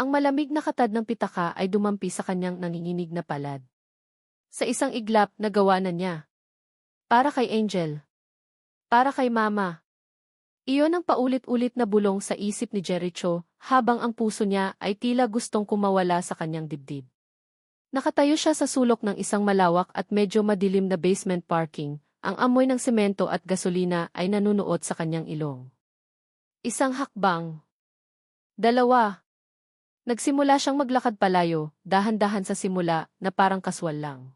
Ang malamig na katad ng pitaka ay dumampi sa kanyang nanginginig na palad. Sa isang iglap, nagawa na niya. Para kay Angel. Para kay Mama. Iyon ang paulit-ulit na bulong sa isip ni Jericho, habang ang puso niya ay tila gustong kumawala sa kanyang dibdib. Nakatayo siya sa sulok ng isang malawak at medyo madilim na basement parking. Ang amoy ng semento at gasolina ay nanunuot sa kanyang ilong. Isang hakbang. Dalawa. Nagsimula siyang maglakad palayo, dahan-dahan sa simula na parang kaswal lang.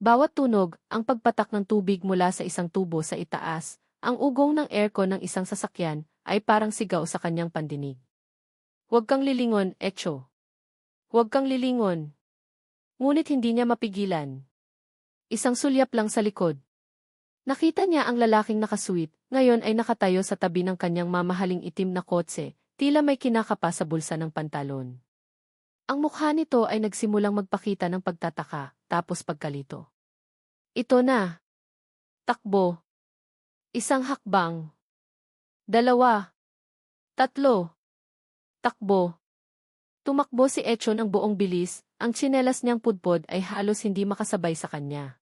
Bawat tunog, ang pagpatak ng tubig mula sa isang tubo sa itaas, ang ugong ng aircon ng isang sasakyan, ay parang sigaw sa kanyang pandinig. Huwag kang lilingon, Echo. Huwag kang lilingon. Ngunit hindi niya mapigilan. Isang sulyap lang sa likod. Nakita niya ang lalaking nakasuit, ngayon ay nakatayo sa tabi ng kanyang mamahaling itim na kotse, tila may kinakapa sa bulsa ng pantalon. Ang mukha nito ay nagsimulang magpakita ng pagtataka, tapos pagkalito. Ito na. Takbo. Isang hakbang. Dalawa. Tatlo. Takbo. Tumakbo si Echo ng buong bilis, ang tsinelas niyang pudpod ay halos hindi makasabay sa kanya.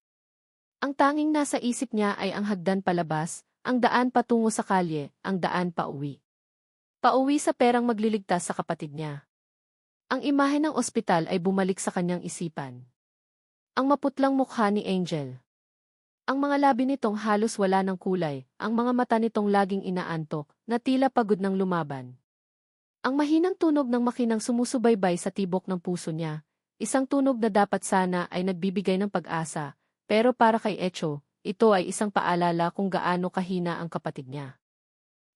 Ang tanging nasa isip niya ay ang hagdan palabas, ang daan patungo sa kalye, ang daan pauwi. Pauwi sa perang magliligtas sa kapatid niya. Ang imahe ng ospital ay bumalik sa kanyang isipan. Ang maputlang mukha ni Angel. Ang mga labi nitong halos wala ng kulay, ang mga mata nitong laging inaantok, na tila pagod ng lumaban. Ang mahinang tunog ng makinang sumusubaybay sa tibok ng puso niya, isang tunog na dapat sana ay nagbibigay ng pag-asa, pero para kay Echo, ito ay isang paalala kung gaano kahina ang kapatid niya.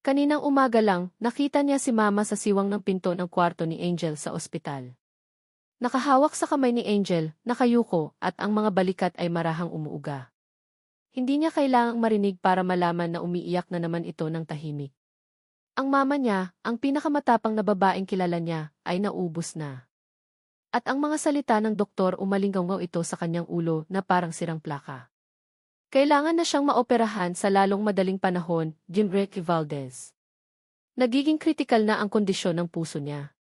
Kaninang umaga lang, nakita niya si Mama sa siwang ng pinto ng kwarto ni Angel sa ospital. Nakahawak sa kamay ni Angel, nakayuko, at ang mga balikat ay marahang umuuga. Hindi niya kailangang marinig para malaman na umiiyak na naman ito ng tahimik. Ang mama niya, ang pinakamatapang na babaeng kilala niya, ay naubos na. At ang mga salita ng doktor umalinggaw ito sa kanyang ulo na parang sirang plaka. Kailangan na siyang maoperahan sa lalong madaling panahon, Jim Ricky Valdez. Nagiging kritikal na ang kondisyon ng puso niya.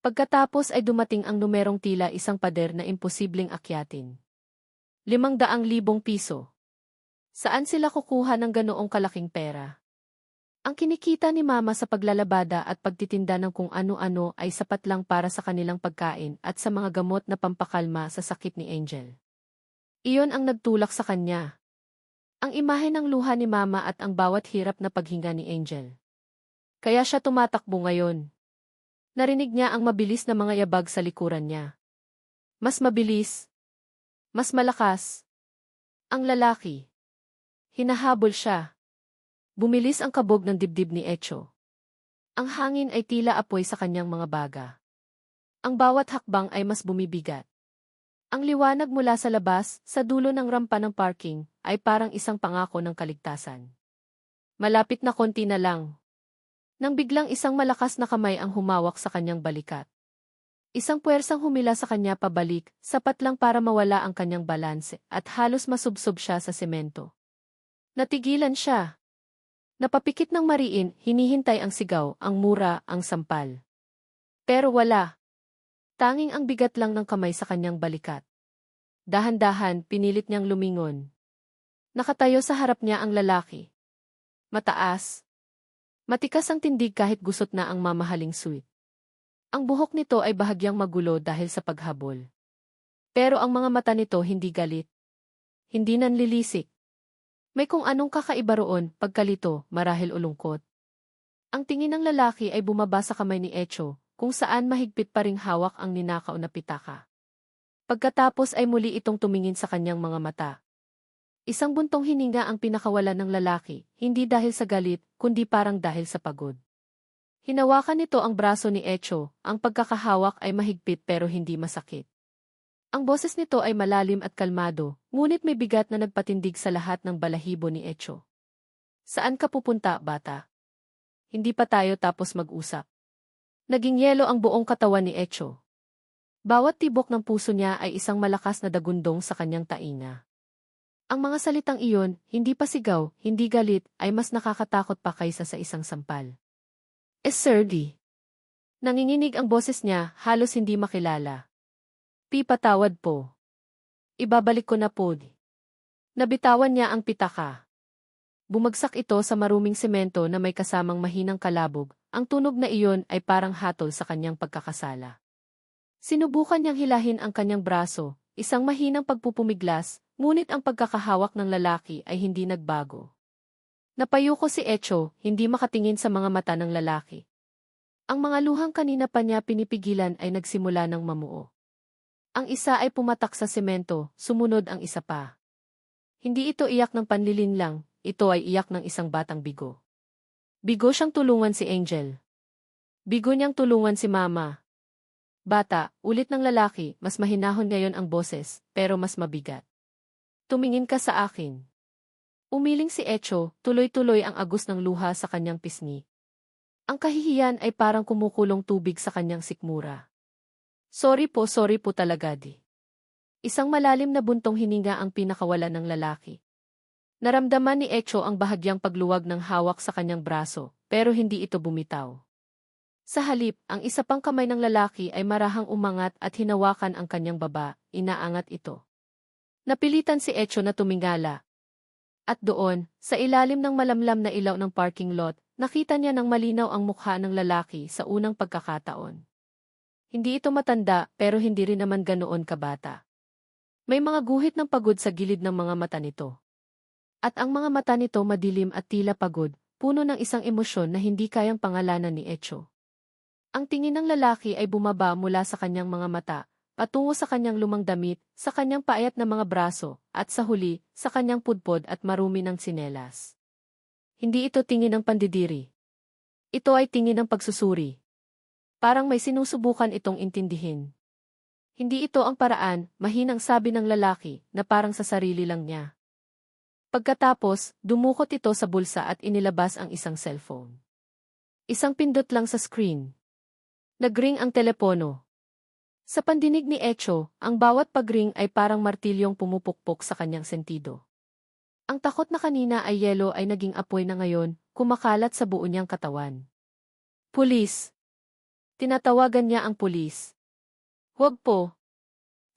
Pagkatapos ay dumating ang numerong tila isang pader na imposibleng akyatin. 500,000 piso. Saan sila kukuha ng ganoong kalaking pera? Ang kinikita ni Mama sa paglalabada at pagtitinda ng kung ano-ano ay sapat lang para sa kanilang pagkain at sa mga gamot na pampakalma sa sakit ni Angel. Iyon ang nagtulak sa kanya. Ang imahe ng luha ni Mama at ang bawat hirap na paghinga ni Angel. Kaya siya tumatakbo ngayon. Narinig niya ang mabilis na mga yabag sa likuran niya. Mas mabilis. Mas malakas. Ang lalaki. Hinahabol siya. Bumilis ang kabog ng dibdib ni Echo. Ang hangin ay tila apoy sa kanyang mga baga. Ang bawat hakbang ay mas bumibigat. Ang liwanag mula sa labas, sa dulo ng rampa ng parking, ay parang isang pangako ng kaligtasan. Malapit na konti na lang. Nang biglang isang malakas na kamay ang humawak sa kanyang balikat. Isang puwersang humila sa kanya pabalik, sapat lang para mawala ang kanyang balanse, at halos masubsob siya sa semento. Natigilan siya. Napapikit ng mariin, hinihintay ang sigaw, ang mura, ang sampal. Pero wala. Tanging ang bigat lang ng kamay sa kanyang balikat. Dahan-dahan, pinilit niyang lumingon. Nakatayo sa harap niya ang lalaki. Mataas. Matikas ang tindig kahit gusot na ang mamahaling suit. Ang buhok nito ay bahagyang magulo dahil sa paghabol. Pero ang mga mata nito hindi galit. Hindi nanlilisik. May kung anong kakaiba roon, pagkalito, marahil ulungkot. Ang tingin ng lalaki ay bumaba sa kamay ni Echo, kung saan mahigpit pa ring hawak ang ninakaw na pitaka. Pagkatapos ay muli itong tumingin sa kanyang mga mata. Isang buntong hininga ang pinakawalan ng lalaki, hindi dahil sa galit, kundi parang dahil sa pagod. Hinawakan nito ang braso ni Echo, ang pagkakahawak ay mahigpit pero hindi masakit. Ang boses nito ay malalim at kalmado, ngunit may bigat na nagpatindig sa lahat ng balahibo ni Echo. Saan ka pupunta, bata? Hindi pa tayo tapos mag-usap. Naging yelo ang buong katawan ni Echo. Bawat tibok ng puso niya ay isang malakas na dagundong sa kanyang tainga. Ang mga salitang iyon, hindi pa sigaw, hindi galit, ay mas nakakatakot pa kaysa sa isang sampal. Sir D. Nanginginig ang boses niya, halos hindi makilala. Patawad po. Ibabalik ko na po. Nabitawan niya ang pitaka. Bumagsak ito sa maruming semento na may kasamang mahinang kalabog. Ang tunog na iyon ay parang hatol sa kanyang pagkakasala. Sinubukan niyang hilahin ang kanyang braso, isang mahinang pagpupumiglas, ngunit ang pagkakahawak ng lalaki ay hindi nagbago. Napayuko si Echo, hindi makatingin sa mga mata ng lalaki. Ang mga luhang kanina pa niya pinipigilan ay nagsimula ng mamuo. Ang isa ay pumatak sa semento, sumunod ang isa pa. Hindi ito iyak ng panlilinlang, ito ay iyak ng isang batang bigo. Bigo siyang tulungan si Angel. Bigo niyang tulungan si Mama. Bata, ulit ng lalaki, mas mahinahon ngayon ang boses, pero mas mabigat. Tumingin ka sa akin. Umiling si Echo, tuloy-tuloy ang agos ng luha sa kanyang pisngi. Ang kahihiyan ay parang kumukulong tubig sa kanyang sikmura. Sorry po talaga di. Isang malalim na buntong hininga ang pinakawalan ng lalaki. Naramdaman ni Echo ang bahagyang pagluwag ng hawak sa kanyang braso, pero hindi ito bumitaw. Sa halip, ang isa pang kamay ng lalaki ay marahang umangat at hinawakan ang kanyang baba, inaangat ito. Napilitan si Echo na tumingala. At doon, sa ilalim ng malamlam na ilaw ng parking lot, nakita niya ng malinaw ang mukha ng lalaki sa unang pagkakataon. Hindi ito matanda, pero hindi rin naman ganoon kabata. May mga guhit ng pagod sa gilid ng mga mata nito. At ang mga mata nito madilim at tila pagod, puno ng isang emosyon na hindi kayang pangalanan ni Echo. Ang tingin ng lalaki ay bumaba mula sa kanyang mga mata, patungo sa kanyang lumang damit, sa kanyang paayat na mga braso, at sa huli, sa kanyang pudpod at marumi ng tsinelas. Hindi ito tingin ng pandidiri. Ito ay tingin ng pagsusuri. Parang may sinusubukan itong intindihin. Hindi ito ang paraan, mahinang sabi ng lalaki, na parang sa sarili lang niya. Pagkatapos, dumukot ito sa bulsa at inilabas ang isang cellphone. Isang pindot lang sa screen. Nagring ang telepono. Sa pandinig ni Echo, ang bawat pagring ay parang martilyong pumupukpok sa kanyang sentido. Ang takot na kanina ay yelo ay naging apoy na ngayon, kumakalat sa buo niyang katawan. Pulis! Tinatawagan niya ang pulis. Huwag po.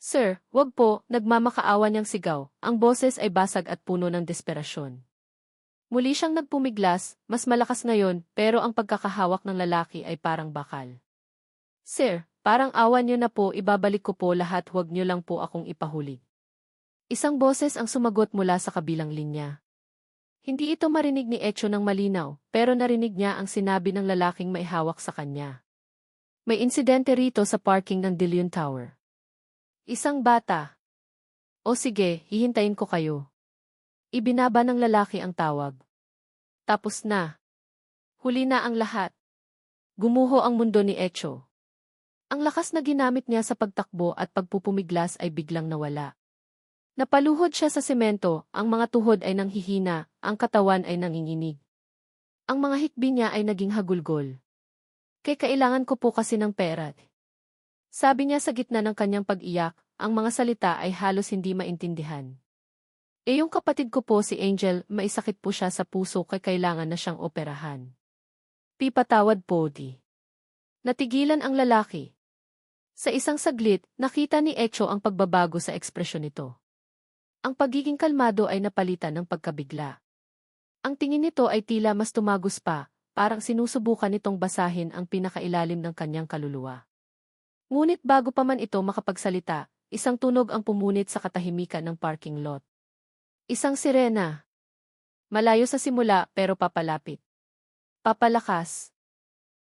Sir, wag po, nagmamakaawa niyang sigaw, ang boses ay basag at puno ng desperasyon. Muli siyang nagpumiglas, mas malakas ngayon, pero ang pagkakahawak ng lalaki ay parang bakal. Sir, parang awa niyo na po, ibabalik ko po lahat, huwag niyo lang po akong ipahuli. Isang boses ang sumagot mula sa kabilang linya. Hindi ito marinig ni Echo ng malinaw, pero narinig niya ang sinabi ng lalaking may hawak sa kanya. May insidente rito sa parking ng Dilion Tower. Isang bata. O sige, hihintayin ko kayo. Ibinaba ng lalaki ang tawag. Tapos na. Huli na ang lahat. Gumuho ang mundo ni Echo. Ang lakas na ginamit niya sa pagtakbo at pagpupumiglas ay biglang nawala. Napaluhod siya sa semento, ang mga tuhod ay nanghihina, ang katawan ay nanginginig. Ang mga hikbi niya ay naging hagulgol. Kailangan ko po kasi ng pera. Sabi niya sa gitna ng kanyang pag-iyak, ang mga salita ay halos hindi maintindihan. Yung kapatid ko po si Angel, maisakit po siya sa puso kailangan na siyang operahan. Patawad po di. Natigilan ang lalaki. Sa isang saglit, nakita ni Echo ang pagbabago sa ekspresyon nito. Ang pagiging kalmado ay napalitan ng pagkabigla. Ang tingin nito ay tila mas tumagos pa, parang sinusubukan nitong basahin ang pinakailalim ng kanyang kaluluwa. Ngunit bago pa man ito makapagsalita, isang tunog ang pumunit sa katahimikan ng parking lot. Isang sirena. Malayo sa simula pero papalapit. Papalakas.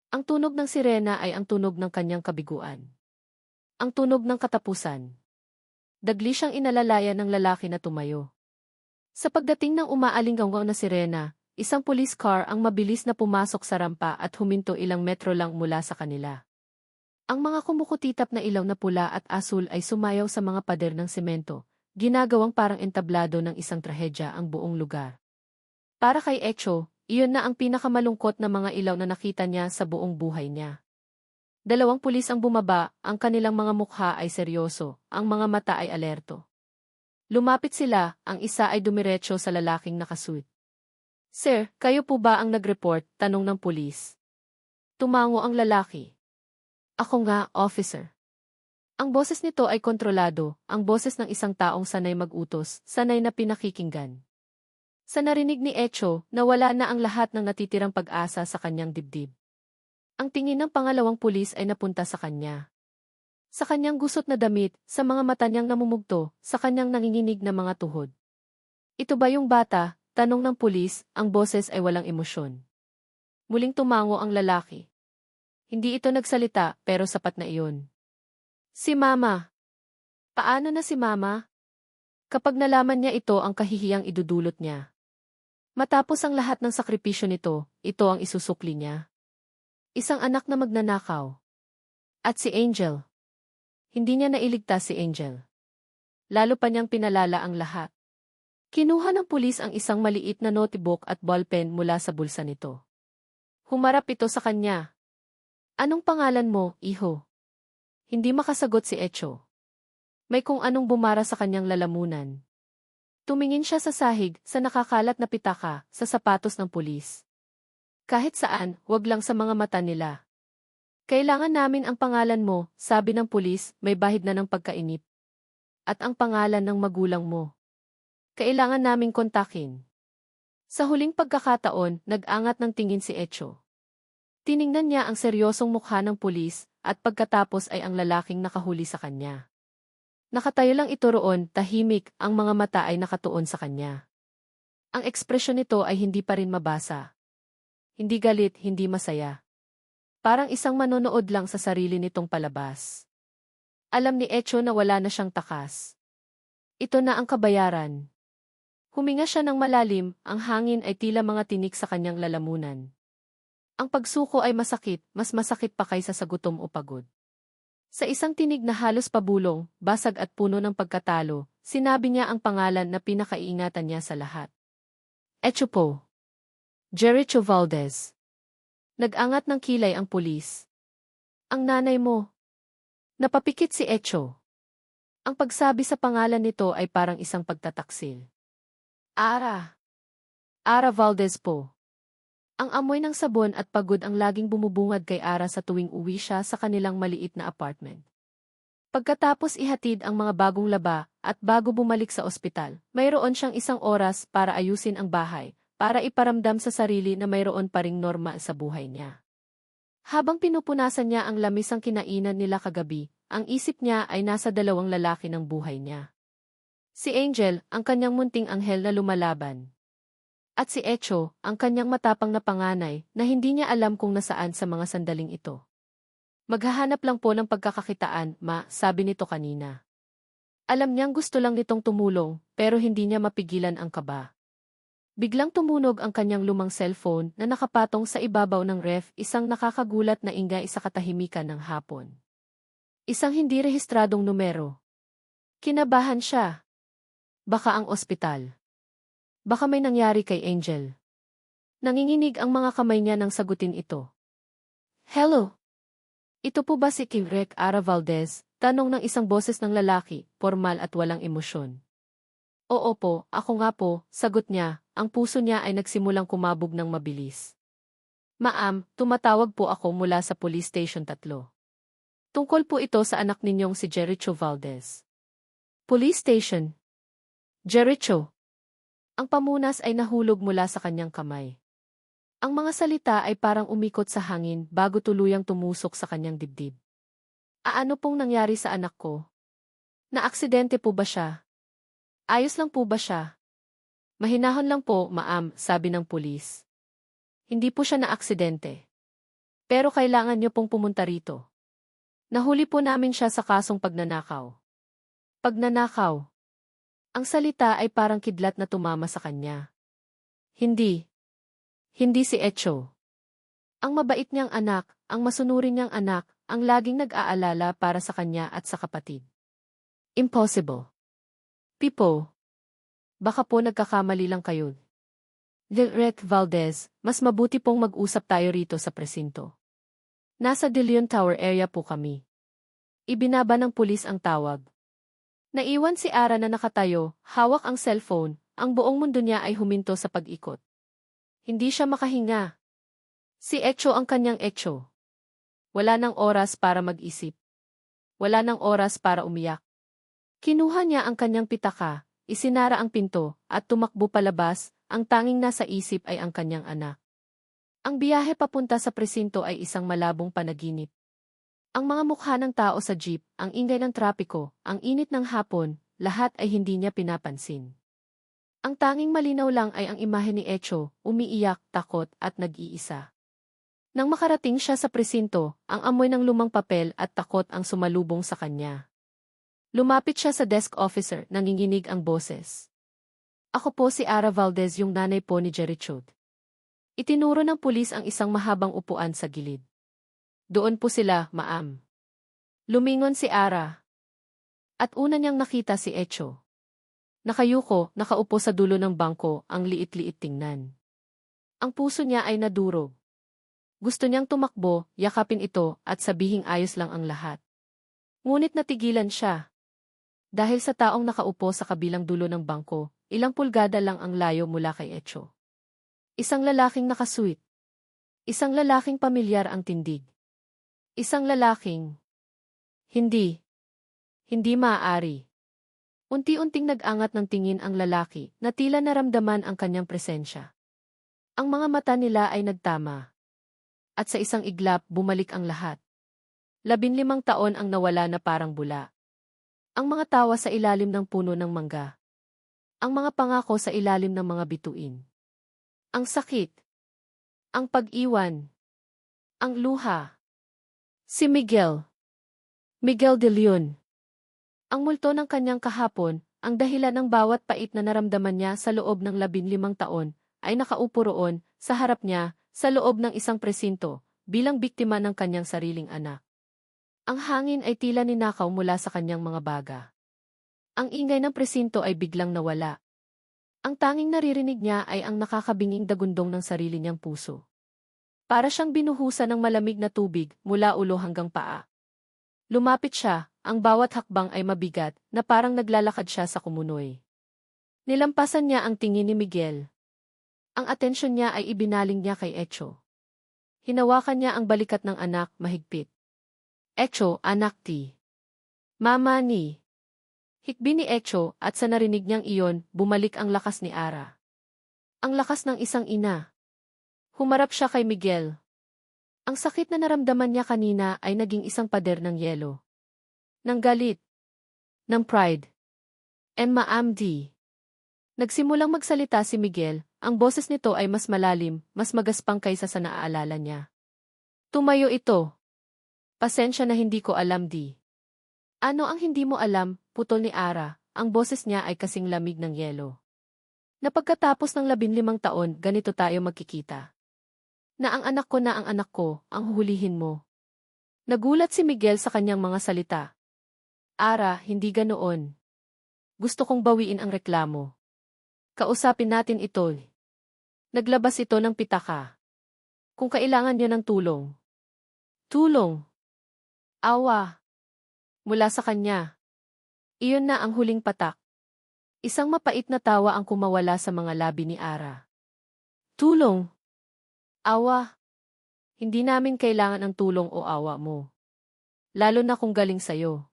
Ang tunog ng sirena ay ang tunog ng kanyang kabiguan. Ang tunog ng katapusan. Dagli siyang inalalaya ng lalaki na tumayo. Sa pagdating ng umaalinggaw na sirena, isang police car ang mabilis na pumasok sa rampa at huminto ilang metro lang mula sa kanila. Ang mga kumukutitap na ilaw na pula at asul ay sumayaw sa mga pader ng semento, ginagawang parang entablado ng isang trahedya ang buong lugar. Para kay Echo, iyon na ang pinakamalungkot na mga ilaw na nakita niya sa buong buhay niya. Dalawang pulis ang bumaba, ang kanilang mga mukha ay seryoso, ang mga mata ay alerto. Lumapit sila, ang isa ay dumiretso sa lalaking nakasuit. Sir, kayo po ba ang nag-report? Tanong ng pulis. Tumango ang lalaki. Ako nga, officer. Ang boses nito ay kontrolado, ang boses ng isang taong sanay mag-utos, sanay na pinakikinggan. Sa narinig ni Echo, nawala na ang lahat ng natitirang pag-asa sa kanyang dibdib. Ang tingin ng pangalawang pulis ay napunta sa kanya. Sa kanyang gusot na damit, sa mga mata niyang namumugto, sa kanyang nanginginig na mga tuhod. Ito ba yung bata? Tanong ng pulis, ang boses ay walang emosyon. Muling tumango ang lalaki. Hindi ito nagsalita, pero sapat na iyon. Si Mama. Paano na si Mama? Kapag nalaman niya ito ang kahihiyang idudulot niya. Matapos ang lahat ng sakripisyo nito, ito ang isusukli niya. Isang anak na magnanakaw. At si Angel. Hindi niya nailigtas si Angel. Lalo pa niyang pinalala ang lahat. Kinuha ng pulis ang isang maliit na notebook at ballpen mula sa bulsa nito. Humarap ito sa kanya. Anong pangalan mo, iho? Hindi makasagot si Echo. May kung anong bumara sa kanyang lalamunan. Tumingin siya sa sahig, sa nakakalat na pitaka, sa sapatos ng pulis. Kahit saan, wag lang sa mga mata nila. Kailangan namin ang pangalan mo, sabi ng pulis, may bahid na ng pagkainip. At ang pangalan ng magulang mo. Kailangan naming kontakin. Sa huling pagkakataon, nag-angat ng tingin si Echo. Tiningnan niya ang seryosong mukha ng pulis, at pagkatapos ay ang lalaking nakahuli sa kanya. Nakatayo lang ito roon, tahimik, ang mga mata ay nakatuon sa kanya. Ang ekspresyon nito ay hindi pa rin mabasa. Hindi galit, hindi masaya. Parang isang manonood lang sa sarili nitong palabas. Alam ni Echo na wala na siyang takas. Ito na ang kabayaran. Huminga siya ng malalim, ang hangin ay tila mga tinik sa kanyang lalamunan. Ang pagsuko ay masakit, mas masakit pa kaysa sa gutom o pagod. Sa isang tinig na halos pabulong, basag at puno ng pagkatalo, sinabi niya ang pangalan na pinakaiingatan niya sa lahat. Echo po. Jericho Valdez. Nag-angat ng kilay ang pulis. Ang nanay mo. Napapikit si Echo. Ang pagsabi sa pangalan nito ay parang isang pagtataksil. Ara. Ara Valdez po. Ang amoy ng sabon at pagod ang laging bumubungad kay Ara sa tuwing uwi siya sa kanilang maliit na apartment. Pagkatapos ihatid ang mga bagong laba at bago bumalik sa ospital, mayroon siyang isang oras para ayusin ang bahay, para iparamdam sa sarili na mayroon pa ring norma sa buhay niya. Habang pinupunasan niya ang lamisang kinainan nila kagabi, ang isip niya ay nasa dalawang lalaki ng buhay niya. Si Angel, ang kanyang munting anghel na lumalaban. At si Echo, ang kanyang matapang na panganay, na hindi niya alam kung nasaan sa mga sandaling ito. Maghahanap lang po ng pagkakakitaan, ma, sabi nito kanina. Alam niyang gusto lang nitong tumulong, pero hindi niya mapigilan ang kaba. Biglang tumunog ang kanyang lumang cellphone na nakapatong sa ibabaw ng ref, isang nakakagulat na ingay sa katahimikan ng hapon. Isang hindi rehistradong numero. Kinabahan siya. Baka ang ospital. Baka may nangyari kay Angel. Nanginginig ang mga kamay niya nang sagutin ito. Hello? Ito po ba si Kingrek Ara Valdez? Tanong ng isang boses ng lalaki, formal at walang emosyon. Oo po, ako nga po, sagot niya, ang puso niya ay nagsimulang kumabog ng mabilis. Ma'am, tumatawag po ako mula sa Police Station 3. Tungkol po ito sa anak ninyong si Jericho Valdez. Police Station. Jericho. Ang pamunas ay nahulog mula sa kanyang kamay. Ang mga salita ay parang umikot sa hangin bago tuluyang tumusok sa kanyang dibdib. Ano pong nangyari sa anak ko? Naaksidente po ba siya? Ayos lang po ba siya? Mahinahon lang po, ma'am, sabi ng pulis. Hindi po siya naaksidente. Pero kailangan niyo pong pumunta rito. Nahuli po namin siya sa kasong pagnanakaw. Pagnanakaw. Ang salita ay parang kidlat na tumama sa kanya. Hindi. Hindi si Echo. Ang mabait niyang anak, ang masunurin niyang anak, ang laging nag-aalala para sa kanya at sa kapatid. Impossible. Pipo. Baka po nagkakamali lang kayo. Direk Valdez, mas mabuti pong mag-usap tayo rito sa presinto. Nasa De Leon Tower area po kami. Ibinaba ng pulis ang tawag. Naiwan si Ara na nakatayo, hawak ang cellphone, ang buong mundo niya ay huminto sa pag-ikot. Hindi siya makahinga. Si Echo ang kanyang Echo. Wala nang oras para mag-isip. Wala nang oras para umiyak. Kinuha niya ang kanyang pitaka, isinara ang pinto, at tumakbo palabas, ang tanging nasa isip ay ang kanyang anak. Ang biyahe papunta sa presinto ay isang malabong panaginip. Ang mga mukha ng tao sa jeep, ang ingay ng trapiko, ang init ng hapon, lahat ay hindi niya pinapansin. Ang tanging malinaw lang ay ang imahe ni Echo, umiiyak, takot, at nag-iisa. Nang makarating siya sa presinto, ang amoy ng lumang papel at takot ang sumalubong sa kanya. Lumapit siya sa desk officer, nanginginig ang boses. Ako po si Ara Valdez, yung nanay po ni Jerichud. Itinuro ng pulis ang isang mahabang upuan sa gilid. Doon po sila, ma'am. Lumingon si Ara. At una niyang nakita si Echo. Nakayuko, nakaupo sa dulo ng bangko, ang liit-liit tingnan. Ang puso niya ay nadurog. Gusto niyang tumakbo, yakapin ito, at sabihing ayos lang ang lahat. Ngunit natigilan siya. Dahil sa taong nakaupo sa kabilang dulo ng bangko, ilang pulgada lang ang layo mula kay Echo. Isang lalaking nakasuit. Isang lalaking pamilyar ang tindig. Isang lalaking hindi maaari. Unti-unting nag-angat ng tingin ang lalaki na tila naramdaman ang kanyang presensya. Ang mga mata nila ay nagtama. At sa isang iglap, bumalik ang lahat. 15 taon ang nawala na parang bula. Ang mga tawa sa ilalim ng puno ng mangga. Ang mga pangako sa ilalim ng mga bituin. Ang sakit. Ang pag-iwan. Ang luha. Si Miguel. Miguel de Leon. Ang multo ng kanyang kahapon, ang dahilan ng bawat pait na naramdaman niya sa loob ng 15 taon, ay nakaupo roon, sa harap niya, sa loob ng isang presinto, bilang biktima ng kanyang sariling anak. Ang hangin ay tila ninakaw mula sa kanyang mga baga. Ang ingay ng presinto ay biglang nawala. Ang tanging naririnig niya ay ang nakakabinging dagundong ng sarili niyang puso. Para siyang binuhusan ng malamig na tubig mula ulo hanggang paa. Lumapit siya, ang bawat hakbang ay mabigat, na parang naglalakad siya sa kumunoy. Nilampasan niya ang tingin ni Miguel. Ang atensyon niya ay ibinaling niya kay Echo. Hinawakan niya ang balikat ng anak, mahigpit. Echo, anak ti. Mama ni. Hikbi ni Echo, at sa narinig niyang iyon, bumalik ang lakas ni Ara. Ang lakas ng isang ina. Humarap siya kay Miguel. Ang sakit na naramdaman niya kanina ay naging isang pader ng yelo. Ng galit. Ng pride. And maamdi. Nagsimulang magsalita si Miguel, ang boses nito ay mas malalim, mas magaspang kaysa sa naaalala niya. Tumayo ito. Pasensya na hindi ko alam di. Ano ang hindi mo alam, putol ni Ara, ang boses niya ay kasing lamig ng yelo. Na pagkatapos ng 15 taon, ganito tayo magkikita. Na ang anak ko, ang huhulihin mo. Nagulat si Miguel sa kanyang mga salita. Ara, hindi ganoon. Gusto kong bawiin ang reklamo. Kausapin natin ito. Naglabas ito ng pitaka. Kung kailangan niya ng tulong. Tulong. Awa. Mula sa kanya. Iyon na ang huling patak. Isang mapait na tawa ang kumawala sa mga labi ni Ara. Tulong. Awa. Hindi namin kailangan ang tulong o awa mo. Lalo na kung galing sayo.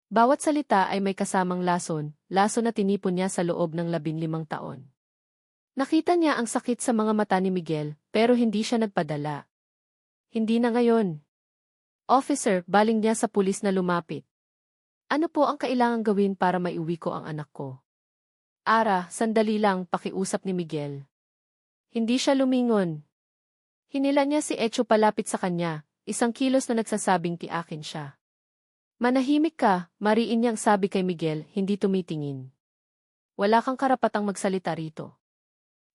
Bawat salita ay may kasamang lason na tinipon niya sa loob ng 15 taon. Nakita niya ang sakit sa mga mata ni Miguel, pero hindi siya nagpadala. Hindi na ngayon. Officer, baling niya sa pulis na lumapit. Ano po ang kailangang gawin para maiuwi ko ang anak ko? Ara, sandali lang, pakiusap ni Miguel. Hindi siya lumingon. Hinila niya si Echo palapit sa kanya, isang kilos na nagsasabing tiakin siya. Manahimik ka, mariin niyang sabi kay Miguel, hindi tumitingin. Wala kang karapatang magsalita rito.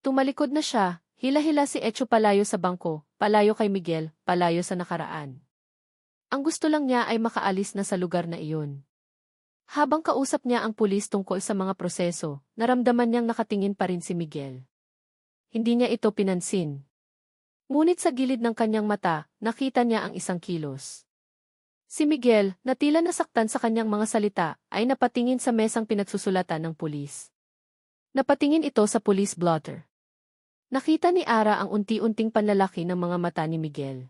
Tumalikod na siya, hila-hila si Echo palayo sa bangko, palayo kay Miguel, palayo sa nakaraan. Ang gusto lang niya ay makaalis na sa lugar na iyon. Habang kausap niya ang pulis tungkol sa mga proseso, naramdaman niyang nakatingin pa rin si Miguel. Hindi niya ito pinansin. Ngunit sa gilid ng kanyang mata, nakita niya ang isang kilos. Si Miguel, na tila nasaktan sa kanyang mga salita, ay napatingin sa mesang pinagsusulatan ng pulis. Napatingin ito sa police blotter. Nakita ni Ara ang unti-unting panlalaki ng mga mata ni Miguel.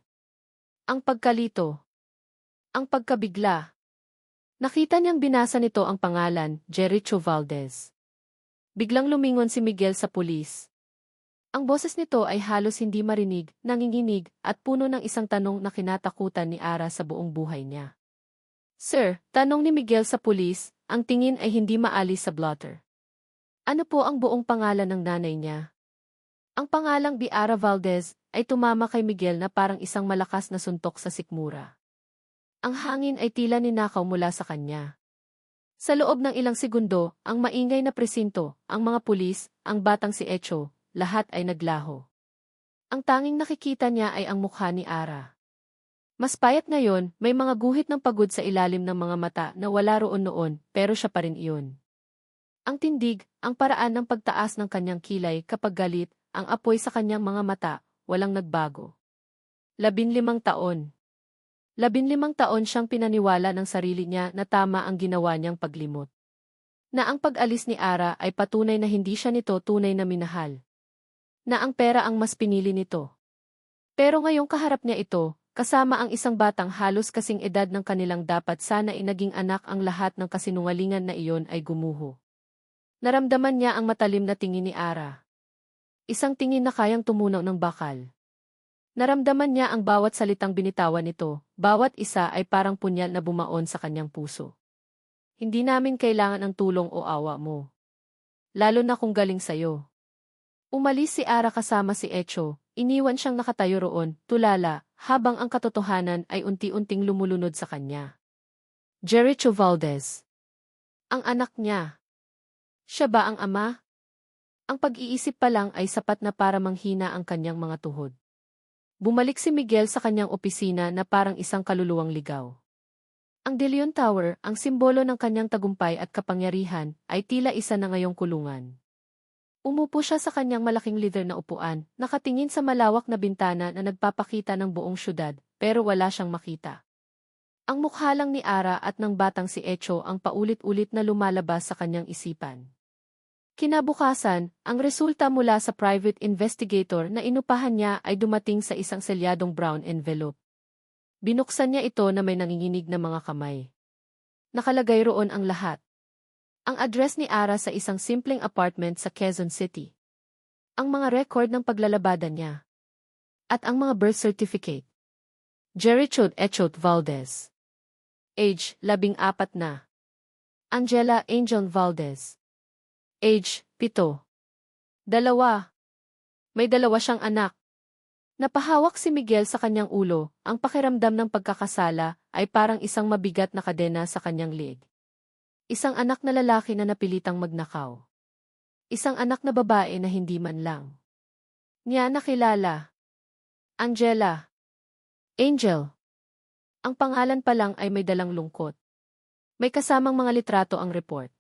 Ang pagkalito. Ang pagkabigla. Nakita niyang binasa nito ang pangalan, Jericho Valdez. Biglang lumingon si Miguel sa pulis. Ang boses nito ay halos hindi marinig, nanginginig, at puno ng isang tanong na kinatakutan ni Ara sa buong buhay niya. Sir, tanong ni Miguel sa pulis, ang tingin ay hindi maalis sa blotter. Ano po ang buong pangalan ng nanay niya? Ang pangalang Ara Valdez ay tumama kay Miguel na parang isang malakas na suntok sa sikmura. Ang hangin ay tila ninakaw mula sa kanya. Sa loob ng ilang segundo, ang maingay na presinto, ang mga pulis, ang batang si Echo, lahat ay naglaho. Ang tanging nakikita niya ay ang mukha ni Ara. Mas payat ngayon, may mga guhit ng pagod sa ilalim ng mga mata na wala roon noon, pero siya pa rin iyon. Ang tindig, ang paraan ng pagtaas ng kanyang kilay kapag galit, ang apoy sa kanyang mga mata, walang nagbago. 15 taon. 15 taon siyang pinaniwala ng sarili niya na tama ang ginawa niyang paglimot. Na ang pag-alis ni Ara ay patunay na hindi siya nito tunay na minahal. Na ang pera ang mas pinili nito. Pero ngayong kaharap niya ito, kasama ang isang batang halos kasing edad ng kanilang dapat sana inaging anak, ang lahat ng kasinungalingan na iyon ay gumuho. Naramdaman niya ang matalim na tingin ni Ara. Isang tingin na kayang tumunaw ng bakal. Naramdaman niya ang bawat salitang binitawan nito, bawat isa ay parang punyal na bumaon sa kanyang puso. Hindi namin kailangan ang tulong o awa mo. Lalo na kung galing sayo. Umalis si Ara kasama si Echo, iniwan siyang nakatayo roon, tulala, habang ang katotohanan ay unti-unting lumulunod sa kanya. Jericho Valdez. Ang anak niya. Siya ba ang ama? Ang pag-iisip pa lang ay sapat na para manghina ang kanyang mga tuhod. Bumalik si Miguel sa kanyang opisina na parang isang kaluluwang ligaw. Ang De Leon Tower, ang simbolo ng kanyang tagumpay at kapangyarihan, ay tila isa na ngayong kulungan. Umupo siya sa kanyang malaking leather na upuan, nakatingin sa malawak na bintana na nagpapakita ng buong syudad, pero wala siyang makita. Ang mukha lang ni Ara at ng batang si Echo ang paulit-ulit na lumalabas sa kanyang isipan. Kinabukasan, ang resulta mula sa private investigator na inupahan niya ay dumating sa isang selyadong brown envelope. Binuksan niya ito na may nanginginig na mga kamay. Nakalagay roon ang lahat. Ang address ni Ara sa isang simpleng apartment sa Quezon City. Ang mga record ng paglalabada niya. At ang mga birth certificate. Jericho Echo Valdez. Age, 14 na. Angela Angel Valdez. Age, 7. 2. May 2 siyang anak. Napahawak si Miguel sa kanyang ulo, ang pakiramdam ng pagkakasala ay parang isang mabigat na kadena sa kanyang liig. Isang anak na lalaki na napilitang magnakaw. Isang anak na babae na hindi man lang niya nakilala. Angela. Angel. Ang pangalan pa lang ay may dalang lungkot. May kasamang mga litrato ang report.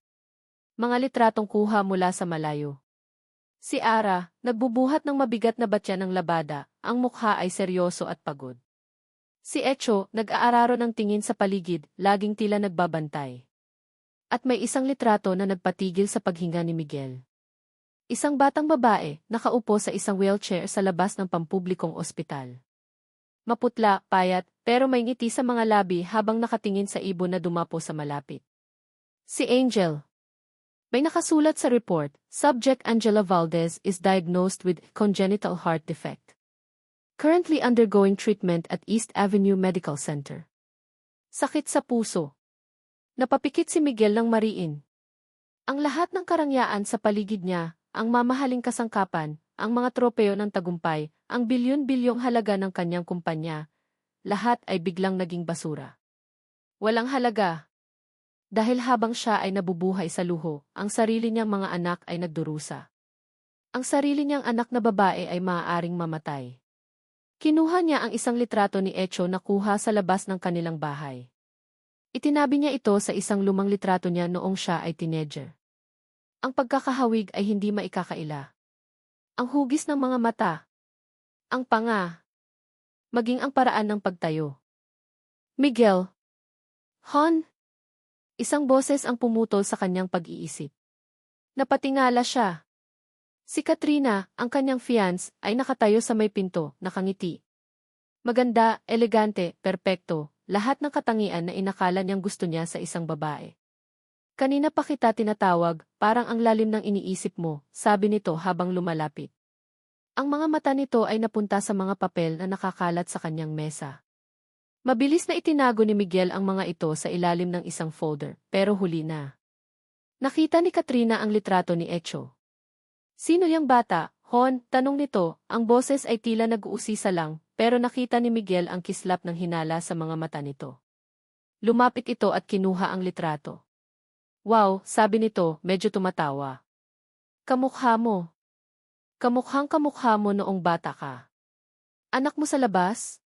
Mga litratong kuha mula sa malayo. Si Ara, nagbubuhat ng mabigat na batya ng labada, ang mukha ay seryoso at pagod. Si Echo, nag-aararo ng tingin sa paligid, laging tila nagbabantay. At may isang litrato na nagpatigil sa paghinga ni Miguel. Isang batang babae, nakaupo sa isang wheelchair sa labas ng pampublikong ospital. Maputla, payat, pero may ngiti sa mga labi habang nakatingin sa ibon na dumapo sa malapit. Si Angel. May nakasulat sa report, Subject Angela Valdez is diagnosed with congenital heart defect. Currently undergoing treatment at East Avenue Medical Center. Sakit sa puso. Napapikit si Miguel ng mariin. Ang lahat ng karangyaan sa paligid niya, ang mamahaling kasangkapan, ang mga tropeo ng tagumpay, ang bilyon-bilyong halaga ng kanyang kumpanya, lahat ay biglang naging basura. Walang halaga. Dahil habang siya ay nabubuhay sa luho, ang sarili niyang mga anak ay nagdurusa. Ang sarili niyang anak na babae ay maaaring mamatay. Kinuha niya ang isang litrato ni Echo na kuha sa labas ng kanilang bahay. Itinabi niya ito sa isang lumang litrato niya noong siya ay teenager. Ang pagkakahawig ay hindi maikakaila. Ang hugis ng mga mata. Ang panga. Maging ang paraan ng pagtayo. Miguel. Hon? Isang boses ang pumutol sa kanyang pag-iisip. Napatingala siya. Si Katrina, ang kanyang fiance, ay nakatayo sa may pinto, nakangiti. Maganda, elegante, perpekto, lahat ng katangian na inakala niyang gusto niya sa isang babae. Kanina pa kita tinatawag, parang ang lalim ng iniisip mo, sabi nito habang lumalapit. Ang mga mata nito ay napunta sa mga papel na nakakalat sa kanyang mesa. Mabilis na itinago ni Miguel ang mga ito sa ilalim ng isang folder, pero huli na. Nakita ni Katrina ang litrato ni Echo. Sino yang bata? Hon, tanong nito, ang boses ay tila nag-uusisa lang, pero nakita ni Miguel ang kislap ng hinala sa mga mata nito. Lumapit ito at kinuha ang litrato. Wow, sabi nito, medyo tumatawa. Kamukha mo. Kamukhang kamukha mo noong bata ka. Anak mo sa labas?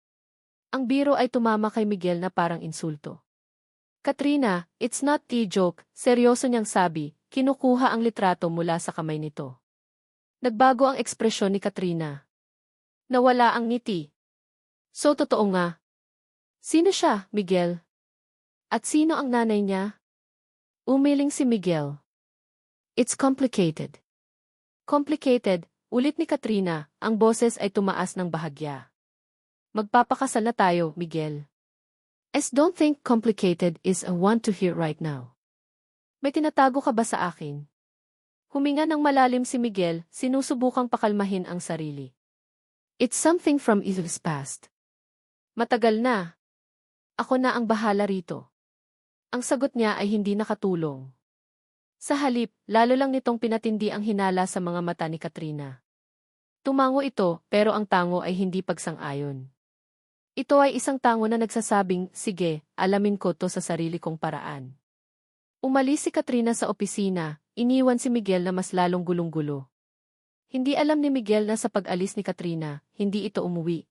Ang biro ay tumama kay Miguel na parang insulto. Katrina, it's not a joke, seryoso niyang sabi, kinukuha ang litrato mula sa kamay nito. Nagbago ang ekspresyon ni Katrina. Nawala ang ngiti. So totoo nga. Sino siya, Miguel? At sino ang nanay niya? Umiling si Miguel. It's complicated. Complicated, ulit ni Katrina, ang boses ay tumaas ng bahagya. Magpapakasal na tayo, Miguel. Don't think complicated is a want to hear right now. May tinatago ka ba sa akin? Huminga ng malalim si Miguel, sinusubukang pakalmahin ang sarili. It's something from Eve's past. Matagal na. Ako na ang bahala rito. Ang sagot niya ay hindi nakatulong. Sa halip, lalo lang nitong pinatindi ang hinala sa mga mata ni Katrina. Tumango ito, pero ang tango ay hindi pagsang-ayon. Ito ay isang tango na nagsasabing, sige, alamin ko to sa sarili kong paraan. Umalis si Katrina sa opisina, iniwan si Miguel na mas lalong gulong-gulo. Hindi alam ni Miguel na sa pag-alis ni Katrina, hindi ito umuwi.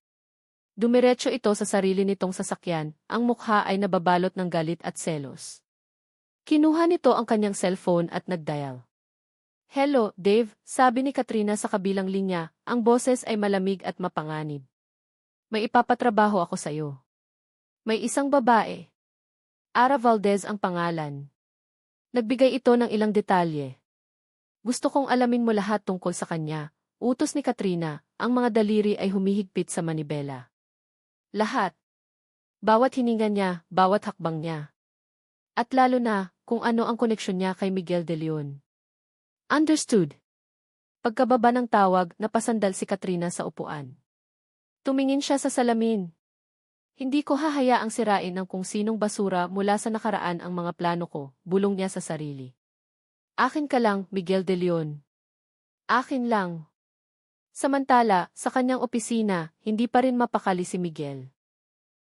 Dumiretso ito sa sarili nitong sasakyan, ang mukha ay nababalot ng galit at selos. Kinuha nito ang kanyang cellphone at nagdial. Hello, Dave, sabi ni Katrina sa kabilang linya, ang boses ay malamig at mapanganib. May ipapatrabaho ako sa'yo. May isang babae. Ara Valdez ang pangalan. Nagbigay ito ng ilang detalye. Gusto kong alamin mo lahat tungkol sa kanya, utos ni Katrina, ang mga daliri ay humihigpit sa manibela. Lahat. Bawat hininga niya, bawat hakbang niya. At lalo na, kung ano ang koneksyon niya kay Miguel de Leon. Understood. Pagkababa ng tawag, napasandal si Katrina sa upuan. Tumingin siya sa salamin. Hindi ko hahayaang sirain ng kung sinong basura mula sa nakaraan ang mga plano ko, bulong niya sa sarili. Akin ka lang, Miguel de Leon. Akin lang. Samantala, sa kanyang opisina, hindi pa rin mapakali si Miguel.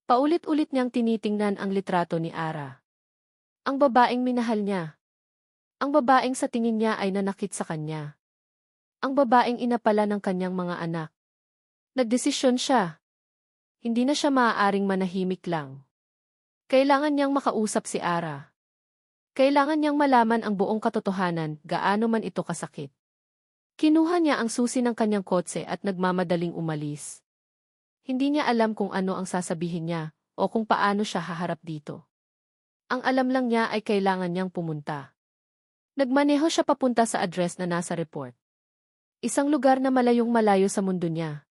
Paulit-ulit niyang tinitingnan ang litrato ni Ara. Ang babaeng minahal niya. Ang babaeng sa tingin niya ay nanakit sa kanya. Ang babaeng ina pala ng kanyang mga anak. Nagdesisyon siya. Hindi na siya maaaring manahimik lang. Kailangan niyang makausap si Ara. Kailangan niyang malaman ang buong katotohanan, gaano man ito kasakit. Kinuha niya ang susi ng kanyang kotse at nagmamadaling umalis. Hindi niya alam kung ano ang sasabihin niya, o kung paano siya haharap dito. Ang alam lang niya ay kailangan niyang pumunta. Nagmaneho siya papunta sa address na nasa report. Isang lugar na malayong malayo sa mundo niya.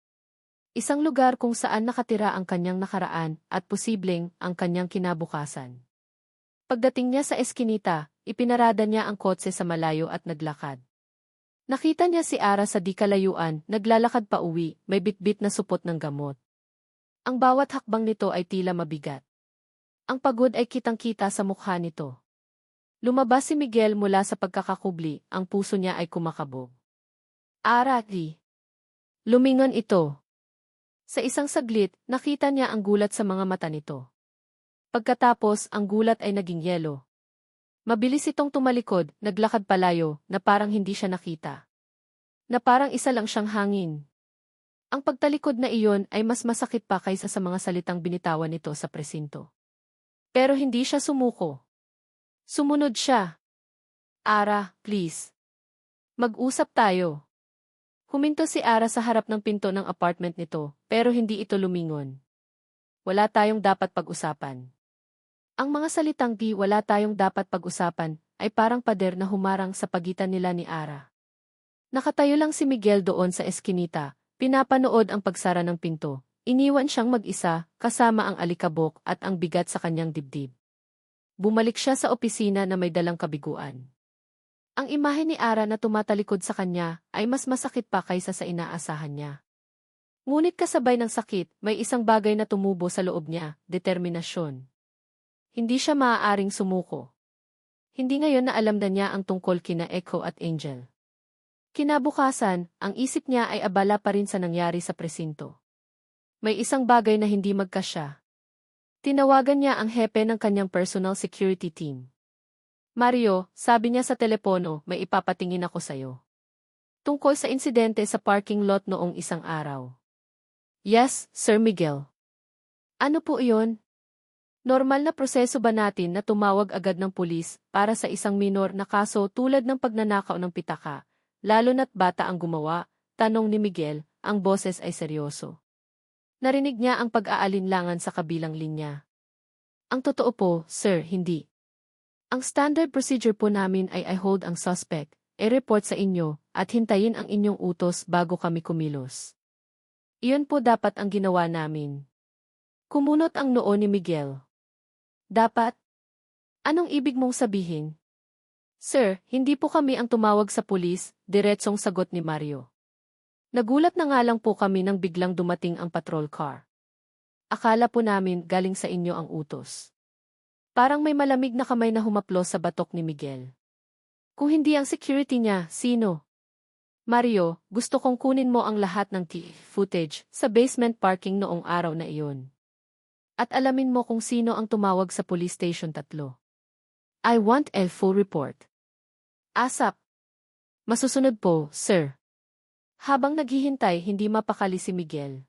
Isang lugar kung saan nakatira ang kanyang nakaraan at posibleng ang kanyang kinabukasan. Pagdating niya sa eskinita, ipinarada niya ang kotse sa malayo at naglakad. Nakita niya si Ara sa di kalayuan, naglalakad pa uwi, may bitbit na supot ng gamot. Ang bawat hakbang nito ay tila mabigat. Ang pagod ay kitang-kita sa mukha nito. Lumabas si Miguel mula sa pagkakakubli, ang puso niya ay kumakabog. Ara, lumingon ito. Sa isang saglit, nakita niya ang gulat sa mga mata nito. Pagkatapos, ang gulat ay naging yelo. Mabilis itong tumalikod, naglakad palayo, na parang hindi siya nakita. Na parang isa lang siyang hangin. Ang pagtalikod na iyon ay mas masakit pa kaysa sa mga salitang binitawan nito sa presinto. Pero hindi siya sumuko. Sumunod siya. Ara, please. Mag-usap tayo. Huminto si Ara sa harap ng pinto ng apartment nito, pero hindi ito lumingon. Wala tayong dapat pag-usapan. Ang mga salitang wala tayong dapat pag-usapan ay parang pader na humarang sa pagitan nila ni Ara. Nakatayo lang si Miguel doon sa eskinita, pinapanood ang pagsara ng pinto, Iniwan siyang mag-isa, kasama ang alikabok at ang bigat sa kanyang dibdib. Bumalik siya sa opisina na may dalang kabiguan. Ang imahe ni Ara na tumatalikod sa kanya ay mas masakit pa kaysa sa inaasahan niya. Ngunit kasabay ng sakit, may isang bagay na tumubo sa loob niya, determinasyon. Hindi siya maaaring sumuko. Hindi ngayon na alam na niya ang tungkol kina Echo at Angel. Kinabukasan, ang isip niya ay abala pa rin sa nangyari sa presinto. May isang bagay na hindi magkasya. Tinawagan niya ang hepe ng kanyang personal security team. Mario, sabi niya sa telepono, may ipapatingin ako sa'yo. Tungkol sa insidente sa parking lot noong isang araw. Yes, Sir Miguel. Ano po iyon? Normal na proseso ba natin na tumawag agad ng pulis para sa isang minor na kaso tulad ng pagnanakaw ng pitaka, lalo na't bata ang gumawa? Tanong ni Miguel, ang boses ay seryoso. Narinig niya ang pag-aalinlangan sa kabilang linya. Ang totoo po, sir, hindi. Ang standard procedure po namin ay i-hold ang suspect, i-report sa inyo, at hintayin ang inyong utos bago kami kumilos. Iyon po dapat ang ginawa namin. Kumunot ang noo ni Miguel. Dapat? Anong ibig mong sabihin? Sir, hindi po kami ang tumawag sa pulis, diretsong sagot ni Mario. Nagulat na nga lang po kami nang biglang dumating ang patrol car. Akala po namin galing sa inyo ang utos. Parang may malamig na kamay na humaplos sa batok ni Miguel. Kung hindi ang security niya, sino? Mario, gusto kong kunin mo ang lahat ng footage sa basement parking noong araw na iyon. At alamin mo kung sino ang tumawag sa police station 3. I want a full report. ASAP. Masusunod po, sir. Habang naghihintay, hindi mapakali si Miguel.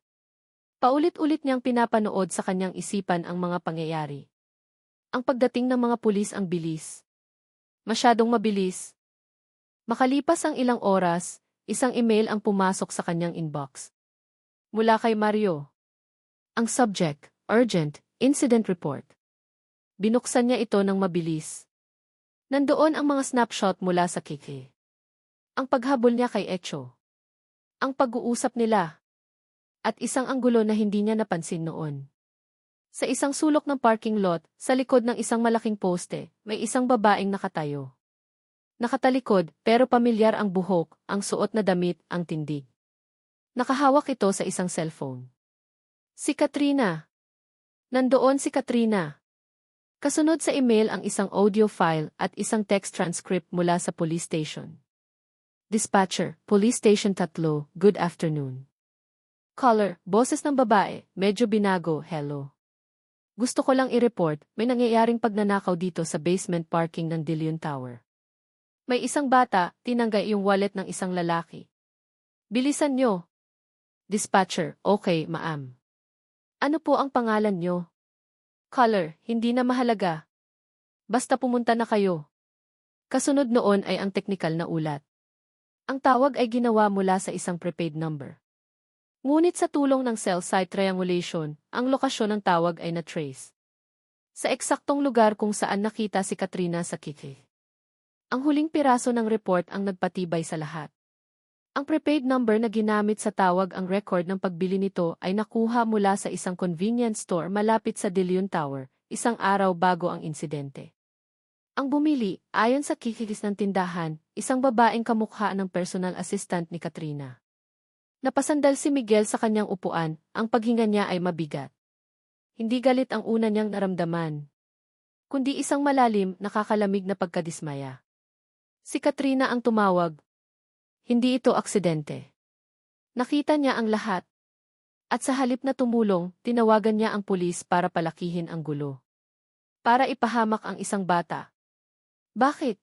Paulit-ulit niyang pinapanood sa kanyang isipan ang mga pangyayari. Ang pagdating ng mga pulis ang bilis. Masyadong mabilis. Makalipas ang ilang oras, isang email ang pumasok sa kanyang inbox. Mula kay Mario. Ang subject, urgent, incident report. Binuksan niya ito ng mabilis. Nandoon ang mga snapshot mula sa Kiki. Ang paghabol niya kay Echo. Ang pag-uusap nila. At isang anggulo na hindi niya napansin noon. Sa isang sulok ng parking lot, sa likod ng isang malaking poste, may isang babaeng nakatayo. Nakatalikod, pero pamilyar ang buhok, ang suot na damit, ang tindig. Nakahawak ito sa isang cellphone. Si Katrina. Nandoon si Katrina. Kasunod sa email ang isang audio file at isang text transcript mula sa police station. Dispatcher, Police Station 3, good afternoon. Caller, boses ng babae, medyo binago, hello. Gusto ko lang i-report, may nangyayaring pagnanakaw dito sa basement parking ng Dilion Tower. May isang bata, tinanggay yung wallet ng isang lalaki. Bilisan nyo. Dispatcher, okay, ma'am. Ano po ang pangalan nyo? Caller, hindi na mahalaga. Basta pumunta na kayo. Kasunod noon ay ang teknikal na ulat. Ang tawag ay ginawa mula sa isang prepaid number. Ngunit sa tulong ng cell site triangulation, ang lokasyon ng tawag ay na-trace. Sa eksaktong lugar kung saan nakita si Katrina sa Kiki. Ang huling piraso ng report ang nagpatibay sa lahat. Ang prepaid number na ginamit sa tawag ang record ng pagbili nito ay nakuha mula sa isang convenience store malapit sa Dilion Tower, isang araw bago ang insidente. Ang bumili, ayon sa kikis ng tindahan, isang babaeng kamukha ng personal assistant ni Katrina. Napasandal si Miguel sa kanyang upuan, ang paghinga niya ay mabigat. Hindi galit ang una niyang naramdaman, kundi isang malalim, nakakalamig na pagkadismaya. Si Katrina ang tumawag. Hindi ito aksidente. Nakita niya ang lahat. At sa halip na tumulong, tinawagan niya ang pulis para palakihin ang gulo. Para ipahamak ang isang bata. Bakit?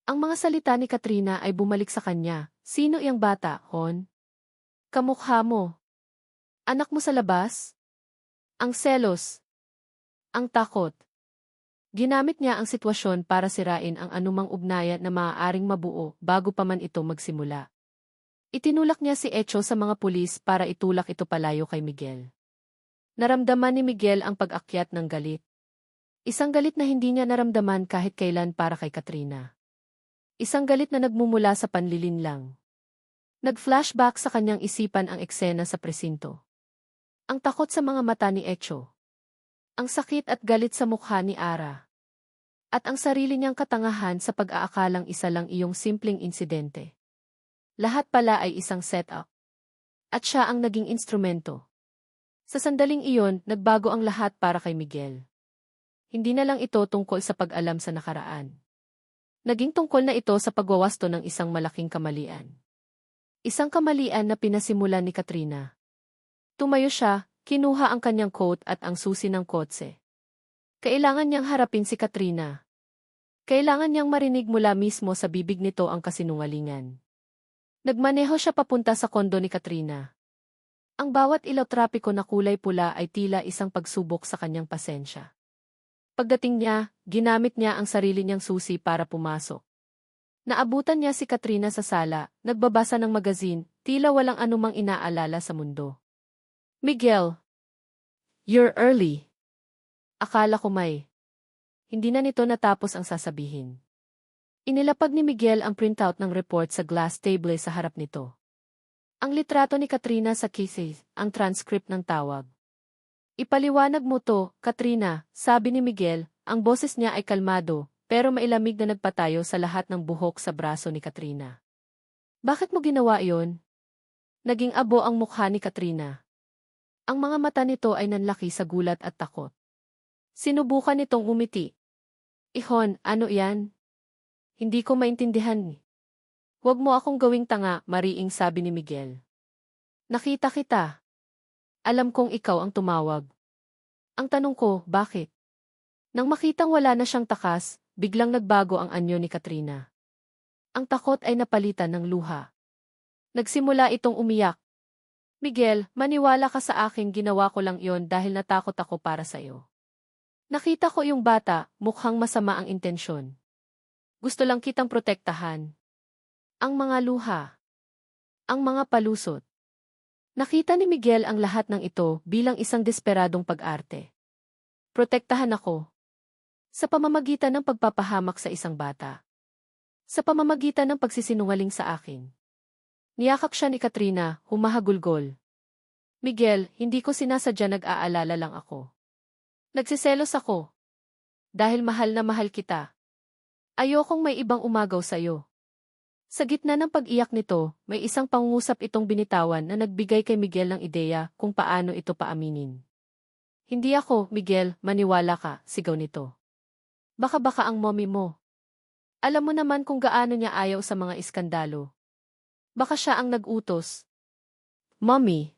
Ang mga salita ni Katrina ay bumalik sa kanya. Sino iyang bata, Hon? Kamukha mo. Anak mo sa labas? Ang selos. Ang takot. Ginamit niya ang sitwasyon para sirain ang anumang ugnayan na maaaring mabuo bago pa man ito magsimula. Itinulak niya si Echo sa mga pulis para itulak ito palayo kay Miguel. Naramdaman ni Miguel ang pag-akyat ng galit. Isang galit na hindi niya naramdaman kahit kailan para kay Katrina. Isang galit na nagmumula sa panlilinlang. Nag-flashback sa kanyang isipan ang eksena sa presinto. Ang takot sa mga mata ni Echo. Ang sakit at galit sa mukha ni Ara. At ang sarili niyang katangahan sa pag-aakalang isa lang iyong simpleng insidente. Lahat pala ay isang setup. At siya ang naging instrumento. Sa sandaling iyon, nagbago ang lahat para kay Miguel. Hindi na lang ito tungkol sa pag-alam sa nakaraan. Naging tungkol na ito sa pagwawasto ng isang malaking kamalian. Isang kamalian na pinasimulan ni Katrina. Tumayo siya, kinuha ang kanyang coat at ang susi ng kotse. Kailangan niyang harapin si Katrina. Kailangan niyang marinig mula mismo sa bibig nito ang kasinungalingan. Nagmaneho siya papunta sa kondo ni Katrina. Ang bawat ilaw trapiko na kulay pula ay tila isang pagsubok sa kanyang pasensya. Pagdating niya, ginamit niya ang sarili niyang susi para pumasok. Naabutan niya si Katrina sa sala, nagbabasa ng magazine, tila walang anumang inaalala sa mundo. Miguel, you're early. Akala ko may. Hindi na nito natapos ang sasabihin. Inilapag ni Miguel ang printout ng report sa glass table sa harap nito. Ang litrato ni Katrina sa kisses, ang transcript ng tawag. Ipaliwanag mo to, Katrina, sabi ni Miguel, ang boses niya ay kalmado, pero mailamig na nagpatayo sa lahat ng buhok sa braso ni Katrina. Bakit mo ginawa iyon? Naging abo ang mukha ni Katrina. Ang mga mata nito ay nanlaki sa gulat at takot. Sinubukan nitong umiti. Ihon, ano yan? Hindi ko maintindihan. Huwag mo akong gawing tanga, mariing sabi ni Miguel. Nakita kita. Alam kong ikaw ang tumawag. Ang tanong ko, bakit? Nang makitang wala na siyang takas, biglang nagbago ang anyo ni Katrina. Ang takot ay napalitan ng luha. Nagsimula itong umiyak. Miguel, maniwala ka sa akin, ginawa ko lang iyon dahil natakot ako para sa iyo. Nakita ko yung bata, mukhang masama ang intensyon. Gusto lang kitang protektahan. Ang mga luha. Ang mga palusot. Nakita ni Miguel ang lahat ng ito bilang isang desperadong pag-arte. Protektahan ako. Sa pamamagitan ng pagpapahamak sa isang bata. Sa pamamagitan ng pagsisinungaling sa akin. Niyakap siya ni Katrina, humahagulgol. Miguel, hindi ko sinasadya, nag-aalala lang ako. Nagsiselos ako. Dahil mahal na mahal kita. Ayokong may ibang umagaw sa'yo. Sa gitna ng pag-iyak nito, may isang pangungusap itong binitawan na nagbigay kay Miguel ng ideya kung paano ito paaminin. Hindi ako, Miguel, maniwala ka, sigaw nito. Baka ang mommy mo. Alam mo naman kung gaano niya ayaw sa mga iskandalo. Baka siya ang nag-utos. Mommy.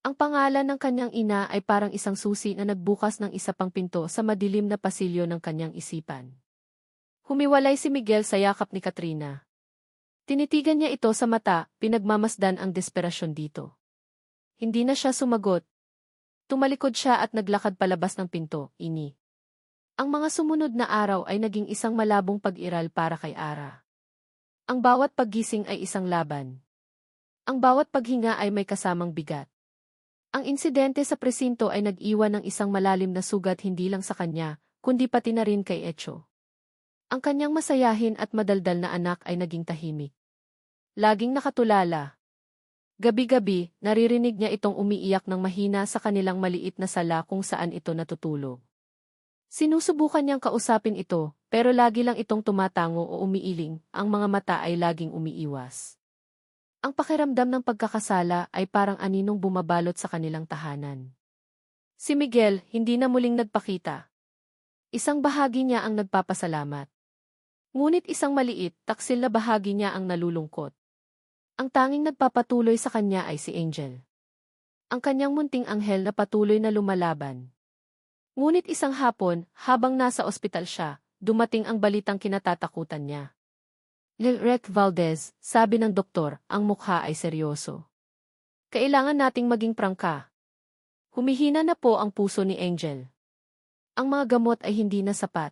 Ang pangalan ng kanyang ina ay parang isang susi na nagbukas ng isa pang pinto sa madilim na pasilyo ng kanyang isipan. Humiwalay si Miguel sa yakap ni Katrina. Tinitigan niya ito sa mata, pinagmamasdan ang desperasyon dito. Hindi na siya sumagot. Tumalikod siya at naglakad palabas ng pinto, ini. Ang mga sumunod na araw ay naging isang malabong pag-iral para kay Ara. Ang bawat paggising ay isang laban. Ang bawat paghinga ay may kasamang bigat. Ang insidente sa presinto ay nag-iwan ng isang malalim na sugat hindi lang sa kanya, kundi pati na rin kay Echo. Ang kanyang masayahin at madaldal na anak ay naging tahimik. Laging nakatulala. Gabi-gabi, naririnig niya itong umiiyak ng mahina sa kanilang maliit na sala kung saan ito natutulog. Sinusubukan niyang kausapin ito, pero lagi lang itong tumatango o umiiling, ang mga mata ay laging umiiwas. Ang pakiramdam ng pagkakasala ay parang aninong bumabalot sa kanilang tahanan. Si Miguel hindi na muling nagpakita. Isang bahagi niya ang nagpapasalamat. Ngunit isang maliit, taksil na bahagi niya ang nalulungkot. Ang tanging nagpapatuloy sa kanya ay si Angel. Ang kanyang munting anghel na patuloy na lumalaban. Ngunit isang hapon, habang nasa ospital siya, dumating ang balitang kinatatakutan niya. Lilrek Valdez, sabi ng doktor, ang mukha ay seryoso. Kailangan nating maging prangka. Humihina na po ang puso ni Angel. Ang mga gamot ay hindi na sapat.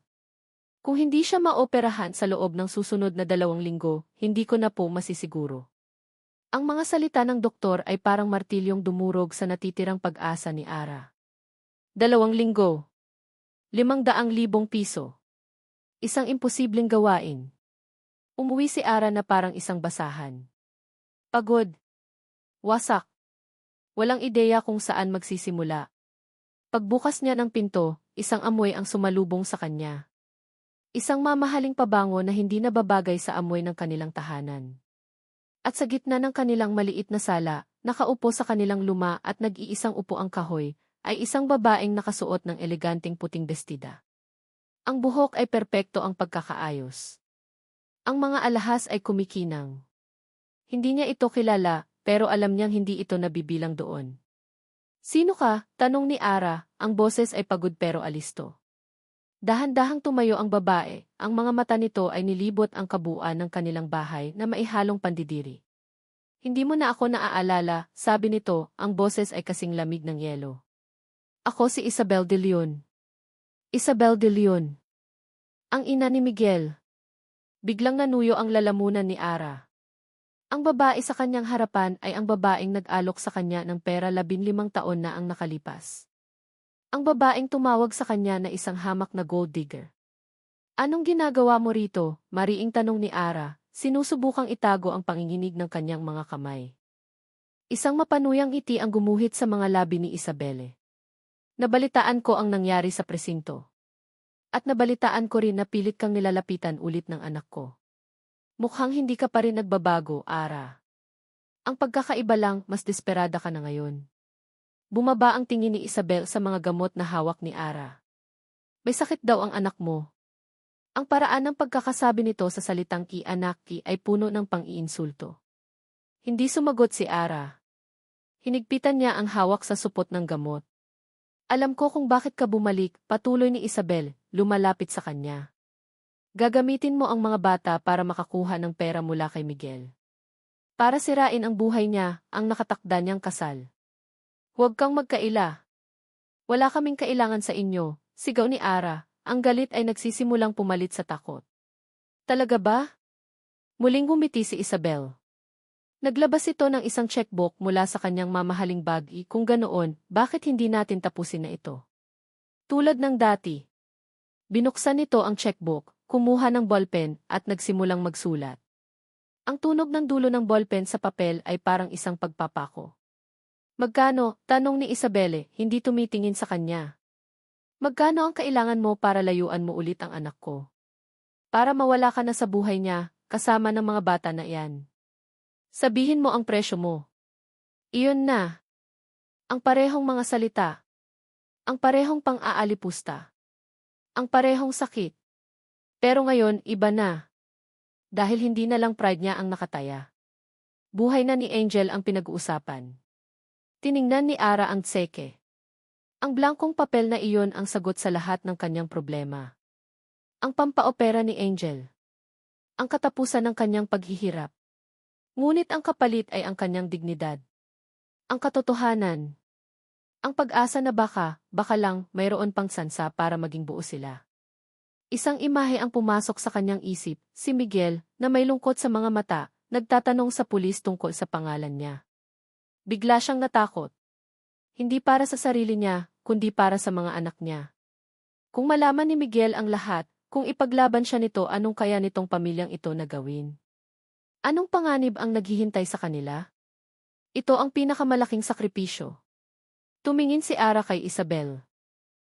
Kung hindi siya maoperahan sa loob ng susunod na 2 linggo, hindi ko na po masisiguro. Ang mga salita ng doktor ay parang martilyong dumurog sa natitirang pag-asa ni Ara. 2 linggo. 500,000 piso. Isang imposibleng gawain. Umuwi si Ara na parang isang basahan. Pagod. Wasak. Walang ideya kung saan magsisimula. Pagbukas niya ng pinto, isang amoy ang sumalubong sa kanya. Isang mamahaling pabango na hindi nababagay sa amoy ng kanilang tahanan. At sa gitna ng kanilang maliit na sala, nakaupo sa kanilang luma at nag-iisang upuang kahoy, ay isang babaeng nakasuot ng eleganteng puting bestida. Ang buhok ay perpekto ang pagkakaayos. Ang mga alahas ay kumikinang. Hindi niya ito kilala, pero alam niyang hindi ito nabibilang doon. "Sino ka?" tanong ni Ara, ang boses ay pagod pero alisto. Dahan-dahang tumayo ang babae, ang mga mata nito ay nilibot ang kabuuan ng kanilang bahay na maihalong pandidiri. "Hindi mo na ako naaalala," sabi nito, ang boses ay kasing lamig ng yelo. "Ako si Isabel de Leon." Isabel de Leon. Ang ina ni Miguel. Biglang nanuyo ang lalamunan ni Ara. Ang babae sa kanyang harapan ay ang babaeng nag-alok sa kanya ng pera 15 taon na ang nakalipas. Ang babaeng tumawag sa kanya na isang hamak na gold digger. "Anong ginagawa mo rito?" mariing tanong ni Ara, sinusubukang itago ang panginginig ng kanyang mga kamay. Isang mapanuyang ngiti ang gumuhit sa mga labi ni Isabelle. "Nabalitaan ko ang nangyari sa presinto. At nabalitaan ko rin na pilit kang nilalapitan ulit ng anak ko. Mukhang hindi ka pa rin nagbabago, Ara. Ang pagkakaiba lang, mas desperada ka na ngayon." Bumaba ang tingin ni Isabel sa mga gamot na hawak ni Ara. "May sakit daw ang anak mo." Ang paraan ng pagkakasabi nito sa salitang ki-anak ki ay puno ng pang-iinsulto. Hindi sumagot si Ara. Hinigpitan niya ang hawak sa supot ng gamot. "Alam ko kung bakit ka bumalik," patuloy ni Isabel, lumalapit sa kanya. "Gagamitin mo ang mga bata para makakuha ng pera mula kay Miguel. Para sirain ang buhay niya, ang nakatakda niyang kasal. Huwag kang magkaila. Wala kaming kailangan sa inyo," sigaw ni Ara, ang galit ay nagsisimulang pumalit sa takot. "Talaga ba?" Muling ngumiti si Isabel. Naglabas ito ng isang checkbook mula sa kanyang mamahaling bag. "Kung ganoon, bakit hindi natin tapusin na ito? Tulad ng dati." Binuksan nito ang checkbook, kumuha ng ballpen at nagsimulang magsulat. Ang tunog ng dulo ng ballpen sa papel ay parang isang pagpapako. "Magkano?" tanong ni Isabelle, hindi tumitingin sa kanya. "Magkano ang kailangan mo para layuan mo ulit ang anak ko? Para mawala ka na sa buhay niya, kasama ng mga bata na iyan. Sabihin mo ang presyo mo." Iyon na. Ang parehong mga salita. Ang parehong pang-aalipusta. Ang parehong sakit. Pero ngayon, iba na. Dahil hindi na lang pride niya ang nakataya. Buhay na ni Angel ang pinag-uusapan. Tiningnan ni Ara ang tseke. Ang blankong papel na iyon ang sagot sa lahat ng kanyang problema. Ang pampaopera ni Angel. Ang katapusan ng kanyang paghihirap. Ngunit ang kapalit ay ang kanyang dignidad. Ang katotohanan. Ang pag-asa na baka lang mayroon pang sansa para maging buo sila. Isang imahe ang pumasok sa kanyang isip, si Miguel, na may lungkot sa mga mata, nagtatanong sa pulis tungkol sa pangalan niya. Bigla siyang natakot. Hindi para sa sarili niya, kundi para sa mga anak niya. Kung malaman ni Miguel ang lahat, kung ipaglaban siya nito, anong kaya nitong pamilyang ito na gawin? Anong panganib ang naghihintay sa kanila? Ito ang pinakamalaking sakripisyo. Tumingin si Ara kay Isabel.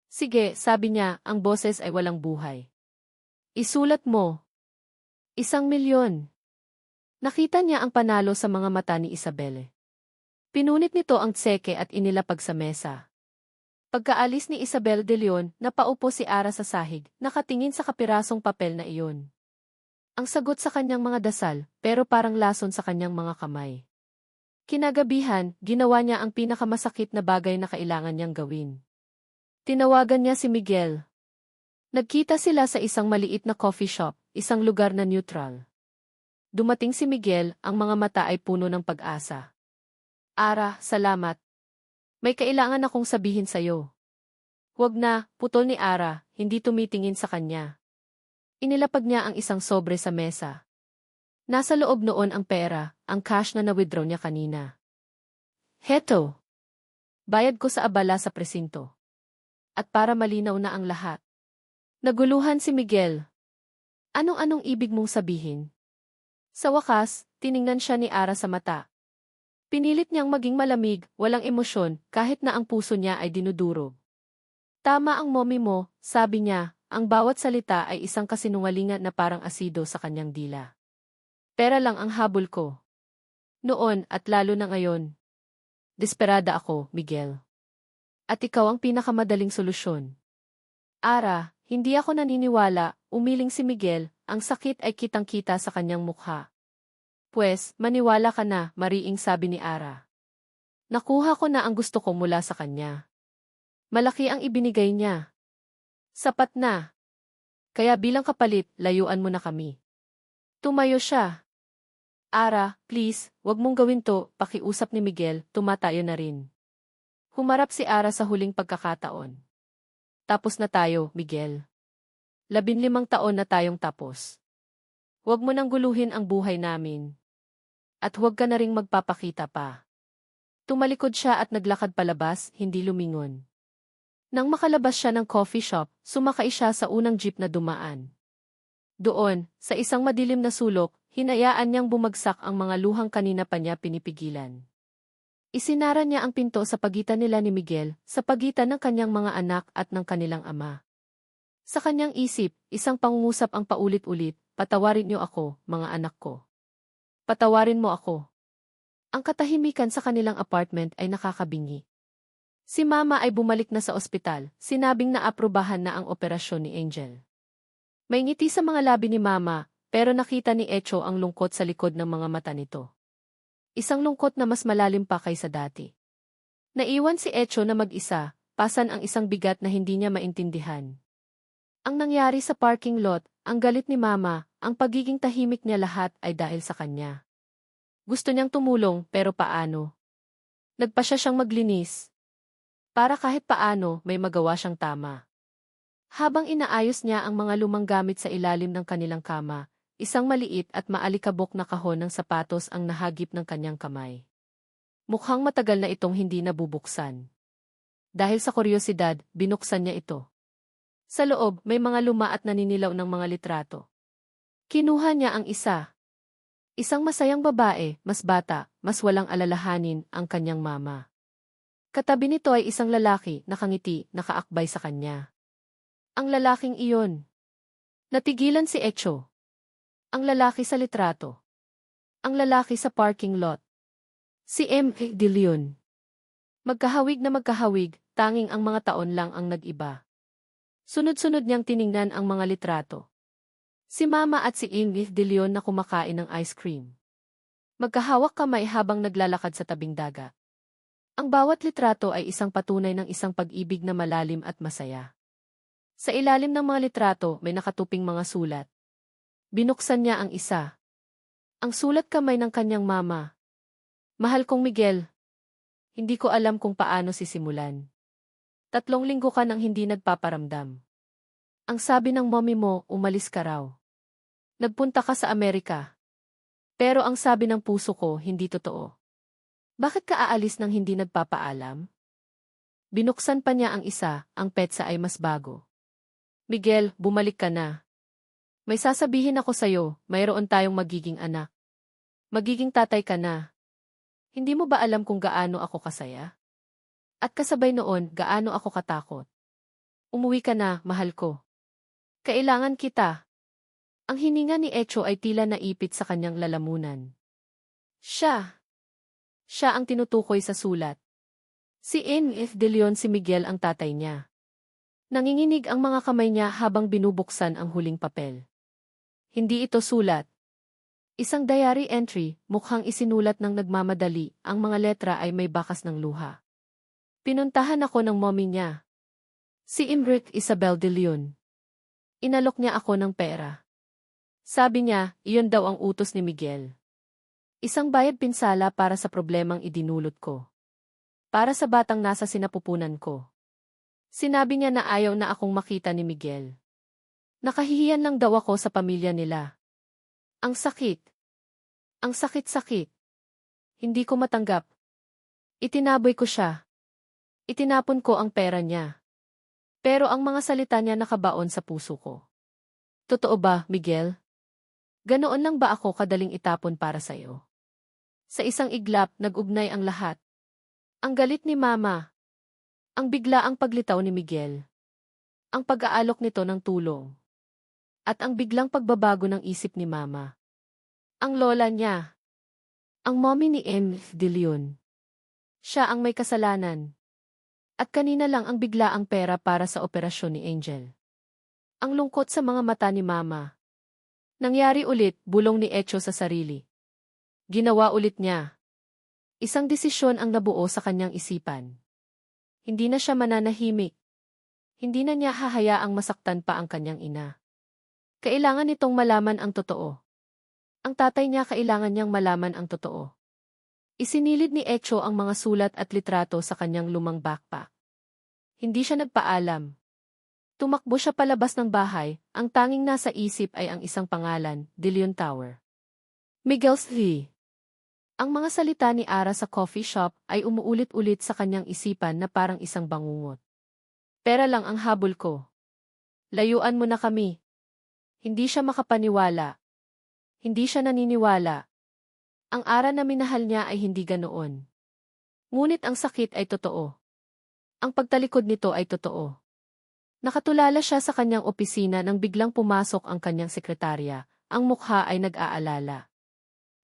"Sige," sabi niya, ang boses ay walang buhay. "Isulat mo." 1,000,000. Nakita niya ang panalo sa mga mata ni Isabelle. Pinunit nito ang tseke at inilapag sa mesa. Pagkaalis ni Isabel de Leon, napaupo si Ara sa sahig, nakatingin sa kapirasong papel na iyon. Ang sagot sa kanyang mga dasal, pero parang lason sa kanyang mga kamay. Kinagabihan, ginawa niya ang pinakamasakit na bagay na kailangan niyang gawin. Tinawagan niya si Miguel. Nagkita sila sa isang maliit na coffee shop, isang lugar na neutral. Dumating si Miguel, ang mga mata ay puno ng pag-asa. "Ara, salamat. May kailangan akong sabihin sa'yo." "Huwag na," putol ni Ara, hindi tumitingin sa kanya. Inilapag niya ang isang sobre sa mesa. Nasa loob noon ang pera, ang cash na na-withdraw niya kanina. "Heto. Bayad ko sa abala sa presinto. At para malinaw na ang lahat." Naguluhan si Miguel. "Anong-anong ibig mong sabihin?" Sa wakas, tiningnan siya ni Ara sa mata. Pinilit niyang maging malamig, walang emosyon, kahit na ang puso niya ay dinudurog. Tama ang mommy mo, sabi niya, ang bawat salita ay isang kasinungalingan na parang asido sa kanyang dila. Pera lang ang habol ko. Noon at lalo na ngayon. Desperada ako, Miguel. At ikaw ang pinakamadaling solusyon. Ara, hindi ako naniniwala, umiling si Miguel, ang sakit ay kitang-kita sa kanyang mukha. Pwes, maniwala ka na, mariing sabi ni Ara. Nakuha ko na ang gusto ko mula sa kanya. Malaki ang ibinigay niya. Sapat na. Kaya bilang kapalit, layuan mo na kami. Tumayo siya. Ara, please, wag mong gawin to, pakiusap ni Miguel, tumatayo na rin. Humarap si Ara sa huling pagkakataon. Tapos na tayo, Miguel. 15 taon na tayong tapos. Huwag mo nang guluhin ang buhay namin. At huwag ka na ring magpapakita pa. Tumalikod siya at naglakad palabas, hindi lumingon. Nang makalabas siya ng coffee shop, sumakay siya sa unang jeep na dumaan. Doon, sa isang madilim na sulok, hinayaan niyang bumagsak ang mga luhang kanina pa niya pinipigilan. Isinara niya ang pinto sa pagitan nila ni Miguel, sa pagitan ng kanyang mga anak at ng kanilang ama. Sa kanyang isip, isang pangungusap ang paulit-ulit, patawarin niyo ako, mga anak ko. Patawarin mo ako. Ang katahimikan sa kanilang apartment ay nakakabingi. Si Mama ay bumalik na sa ospital, sinabing naaprubahan na ang operasyon ni Angel. May ngiti sa mga labi ni Mama, pero nakita ni Echo ang lungkot sa likod ng mga mata nito. Isang lungkot na mas malalim pa kaysa dati. Naiwan si Echo na mag-isa, pasan ang isang bigat na hindi niya maintindihan. Ang nangyari sa parking lot, ang galit ni Mama, ang pagiging tahimik niya lahat ay dahil sa kanya. Gusto niyang tumulong pero paano? Nagpa siya siyang maglinis. Para kahit paano may magawa siyang tama. Habang inaayos niya ang mga lumang gamit sa ilalim ng kanilang kama, isang maliit at maalikabok na kahon ng sapatos ang nahagip ng kanyang kamay. Mukhang matagal na itong hindi nabubuksan. Dahil sa kuryosidad, binuksan niya ito. Sa loob, may mga luma at naninilaw ng mga litrato. Kinuha niya ang isa. Isang masayang babae, mas bata, mas walang alalahanin, ang kanyang mama. Katabi nito ay isang lalaki, nakangiti, nakaakbay sa kanya. Ang lalaking iyon. Natigilan si Echo. Ang lalaki sa litrato. Ang lalaki sa parking lot. Si M. De Leon. Magkahawig na magkahawig, tanging ang mga taon lang ang nag-iba. Sunod-sunod niyang tiningnan ang mga litrato. Si Mama at si Ingrid De Leon na kumakain ng ice cream. Magkahawak kamay habang naglalakad sa tabing dagat. Ang bawat litrato ay isang patunay ng isang pag-ibig na malalim at masaya. Sa ilalim ng mga litrato may nakatuping mga sulat. Binuksan niya ang isa. Ang sulat kamay ng kanyang mama. Mahal kong Miguel. Hindi ko alam kung paano sisimulan. 3 linggo ka nang hindi nagpaparamdam. Ang sabi ng mommy mo, umalis ka raw. Nagpunta ka sa Amerika. Pero ang sabi ng puso ko, hindi totoo. Bakit ka aalis nang hindi nagpapaalam? Binuksan pa niya ang isa, ang petsa ay mas bago. Miguel, bumalik ka na. May sasabihin ako sa'yo, mayroon tayong magiging anak. Magiging tatay ka na. Hindi mo ba alam kung gaano ako kasaya? At kasabay noon, gaano ako katakot. Umuwi ka na, mahal ko. Kailangan kita. Ang hininga ni Echo ay tila naipit sa kanyang lalamunan. Siya ang tinutukoy sa sulat. Si N.F. De Leon, si Miguel ang tatay niya. Nanginginig ang mga kamay niya habang binubuksan ang huling papel. Hindi ito sulat. Isang diary entry, mukhang isinulat ng nagmamadali, ang mga letra ay may bakas ng luha. Pinuntahan ako ng mommy niya. Si Imrit Isabel De Leon. Inalok niya ako ng pera. Sabi niya, iyon daw ang utos ni Miguel. Isang bayad pinsala para sa problemang idinulot ko. Para sa batang nasa sinapupunan ko. Sinabi niya na ayaw na akong makita ni Miguel. Nakahihiyan lang daw ako sa pamilya nila. Ang sakit. Ang sakit-sakit. Hindi ko matanggap. Itinaboy ko siya. Itinapon ko ang pera niya. Pero ang mga salita niya nakabaon sa puso ko. Totoo ba, Miguel? Ganoon lang ba ako kadaling itapon para sa'yo? Sa isang iglap, nag-ugnay ang lahat. Ang galit ni Mama. Ang biglaang paglitaw ni Miguel. Ang pag-aalok nito ng tulong. At ang biglang pagbabago ng isip ni Mama. Ang lola niya. Ang mommy ni M. De Leon. Siya ang may kasalanan. At kanina lang ang biglaang pera para sa operasyon ni Angel. Ang lungkot sa mga mata ni Mama. Nangyari ulit, bulong ni Echo sa sarili. Ginawa ulit niya. Isang desisyon ang nabuo sa kanyang isipan. Hindi na siya mananahimik. Hindi na niya hahayaang masaktan pa ang kanyang ina. Kailangan nitong malaman ang totoo. Ang tatay niya kailangan niyang malaman ang totoo. Isinilid ni Echo ang mga sulat at litrato sa kanyang lumang backpack. Hindi siya nagpaalam. Tumakbo siya palabas ng bahay, ang tanging nasa isip ay ang isang pangalan, De Leon Tower. Miguel's Lee. Ang mga salita ni Ara sa coffee shop ay umuulit-ulit sa kanyang isipan na parang isang bangungot. Pera lang ang habol ko. Layuan mo na kami. Hindi siya makapaniwala. Hindi siya naniniwala. Ang Ara na minahal niya ay hindi ganoon. Ngunit ang sakit ay totoo. Ang pagtalikod nito ay totoo. Nakatulala siya sa kanyang opisina nang biglang pumasok ang kanyang sekretarya. Ang mukha ay nag-aalala.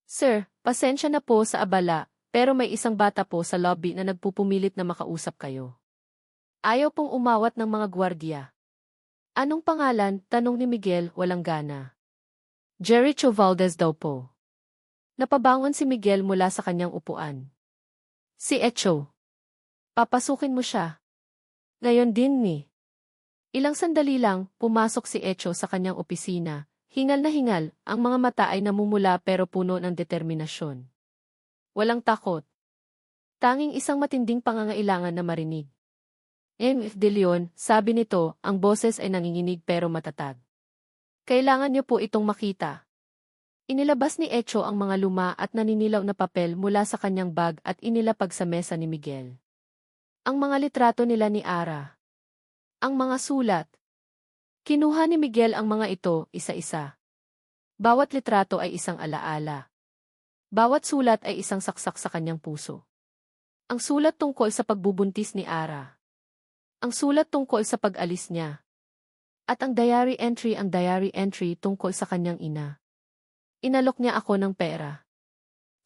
Sir, pasensya na po sa abala, pero may isang bata po sa lobby na nagpupumilit na makausap kayo. Ayaw pong umawat ng mga gwardiya. Anong pangalan? Tanong ni Miguel, walang gana. Jericho Valdez daw po. Napabangon si Miguel mula sa kanyang upuan. Si Echo. Papasukin mo siya. Ngayon din ni. Ilang sandali lang, pumasok si Echo sa kanyang opisina. Hingal na hingal, ang mga mata ay namumula pero puno ng determinasyon. Walang takot. Tanging isang matinding pangangailangan na marinig. M. De Leon, sabi nito, ang boses ay nanginginig pero matatag. Kailangan niyo po itong makita. Inilabas ni Echo ang mga luma at naninilaw na papel mula sa kanyang bag at inilapag sa mesa ni Miguel. Ang mga litrato nila ni Ara. Ang mga sulat. Kinuha ni Miguel ang mga ito, isa-isa. Bawat litrato ay isang alaala. Bawat sulat ay isang saksak sa kanyang puso. Ang sulat tungkol sa pagbubuntis ni Ara. Ang sulat tungkol sa pag-alis niya. At ang diary entry tungkol sa kanyang ina. Inalok niya ako ng pera.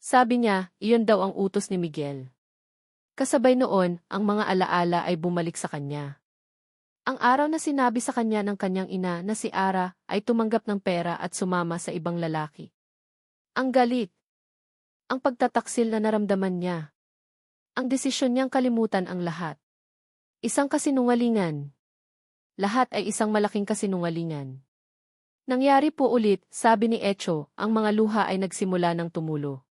Sabi niya, iyon daw ang utos ni Miguel. Kasabay noon, ang mga alaala ay bumalik sa kanya. Ang araw na sinabi sa kanya ng kanyang ina na si Ara ay tumanggap ng pera at sumama sa ibang lalaki. Ang galit. Ang pagtataksil na naramdaman niya. Ang desisyon niyang kalimutan ang lahat. Isang kasinungalingan. Lahat ay isang malaking kasinungalingan. Nangyari po ulit, sabi ni Echo, ang mga luha ay nagsimula ng tumulo.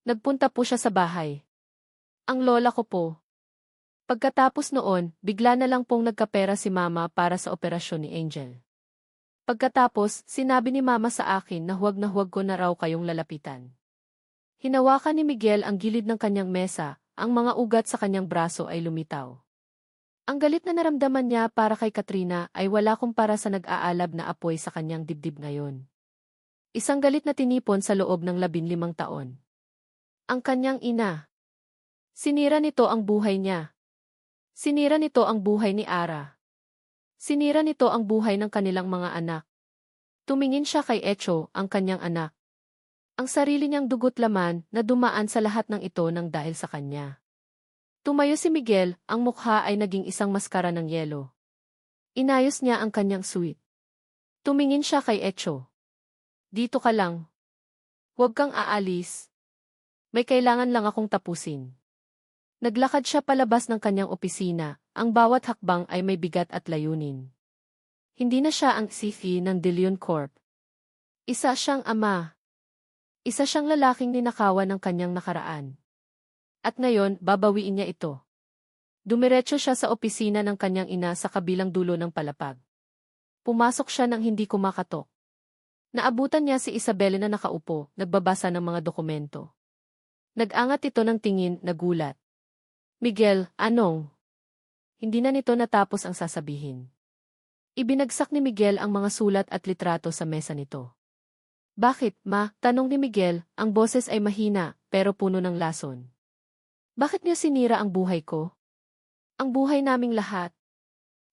Nagpunta po siya sa bahay. Ang lola ko po. Pagkatapos noon, bigla na lang pong nagkapera si Mama para sa operasyon ni Angel. Pagkatapos, sinabi ni Mama sa akin na huwag ko na raw kayong lalapitan. Hinawakan ni Miguel ang gilid ng kanyang mesa, ang mga ugat sa kanyang braso ay lumitaw. Ang galit na naramdaman niya para kay Katrina ay wala kumpara sa nag-aalab na apoy sa kanyang dibdib ngayon. Isang galit na tinipon sa loob ng 15 taon. Ang kanyang ina. Sinira nito ang buhay niya. Sinira nito ang buhay ni Ara. Sinira nito ang buhay ng kanilang mga anak. Tumingin siya kay Echo, ang kanyang anak. Ang sarili niyang dugot laman na dumaan sa lahat ng ito nang dahil sa kanya. Tumayo si Miguel, ang mukha ay naging isang maskara ng yelo. Inayos niya ang kanyang suit. Tumingin siya kay Echo. Dito ka lang. Huwag kang aalis. May kailangan lang akong tapusin. Naglakad siya palabas ng kanyang opisina, ang bawat hakbang ay may bigat at layunin. Hindi na siya ang CEO ng De Leon Corp. Isa siyang ama. Isa siyang lalaking ninakawan ng kanyang nakaraan. At ngayon, babawiin niya ito. Dumiretso siya sa opisina ng kanyang ina sa kabilang dulo ng palapag. Pumasok siya nang hindi kumakatok. Naabutan niya si Isabel na nakaupo, nagbabasa ng mga dokumento. Nag-angat ito ng tingin, nagulat. Miguel, anong? Hindi na nito natapos ang sasabihin. Ibinagsak ni Miguel ang mga sulat at litrato sa mesa nito. Bakit, ma? Tanong ni Miguel, ang boses ay mahina, pero puno ng lason. Bakit niyo sinira ang buhay ko? Ang buhay naming lahat.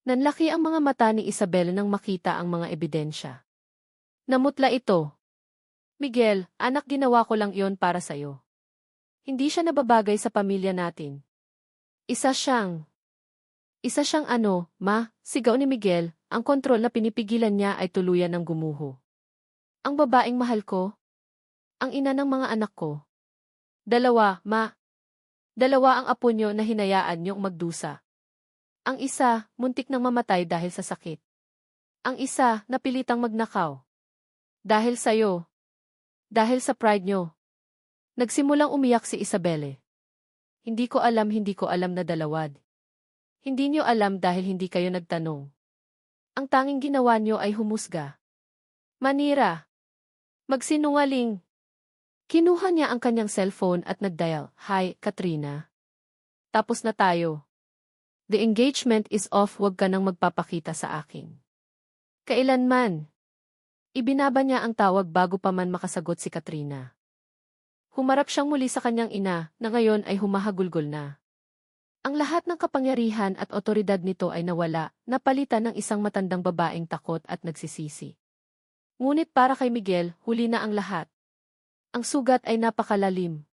Nanlaki ang mga mata ni Isabel nang makita ang mga ebidensya. Namutla ito. Miguel, anak, ginawa ko lang iyon para sa'yo. Hindi siya nababagay sa pamilya natin. Isa siyang ano, ma, sigaw ni Miguel, ang kontrol na pinipigilan niya ay tuluyan ng gumuho. Ang babaeng mahal ko? Ang ina ng mga anak ko? Dalawa, ma. Dalawa ang apo niyo na hinayaan niyong magdusa. Ang isa, muntik nang mamatay dahil sa sakit. Ang isa, napilitang magnakaw. Dahil sa'yo. Dahil sa pride niyo. Nagsimulang umiyak si Isabelle. Hindi ko alam na dalawad. Hindi niyo alam dahil hindi kayo nagtanong. Ang tanging ginawa niyo ay humusga. Manira. Magsinungaling. Kinuha niya ang kanyang cellphone at nagdial, "Hi, Katrina. Tapos na tayo. The engagement is off, wag ka nang magpapakita sa akin." Kailanman. Ibinaba niya ang tawag bago pa man makasagot si Katrina. Humarap siyang muli sa kanyang ina na ngayon ay humahagulgol na. Ang lahat ng kapangyarihan at otoridad nito ay nawala, napalitan ng isang matandang babaeng takot at nagsisisi. Ngunit para kay Miguel, huli na ang lahat. Ang sugat ay napakalalim.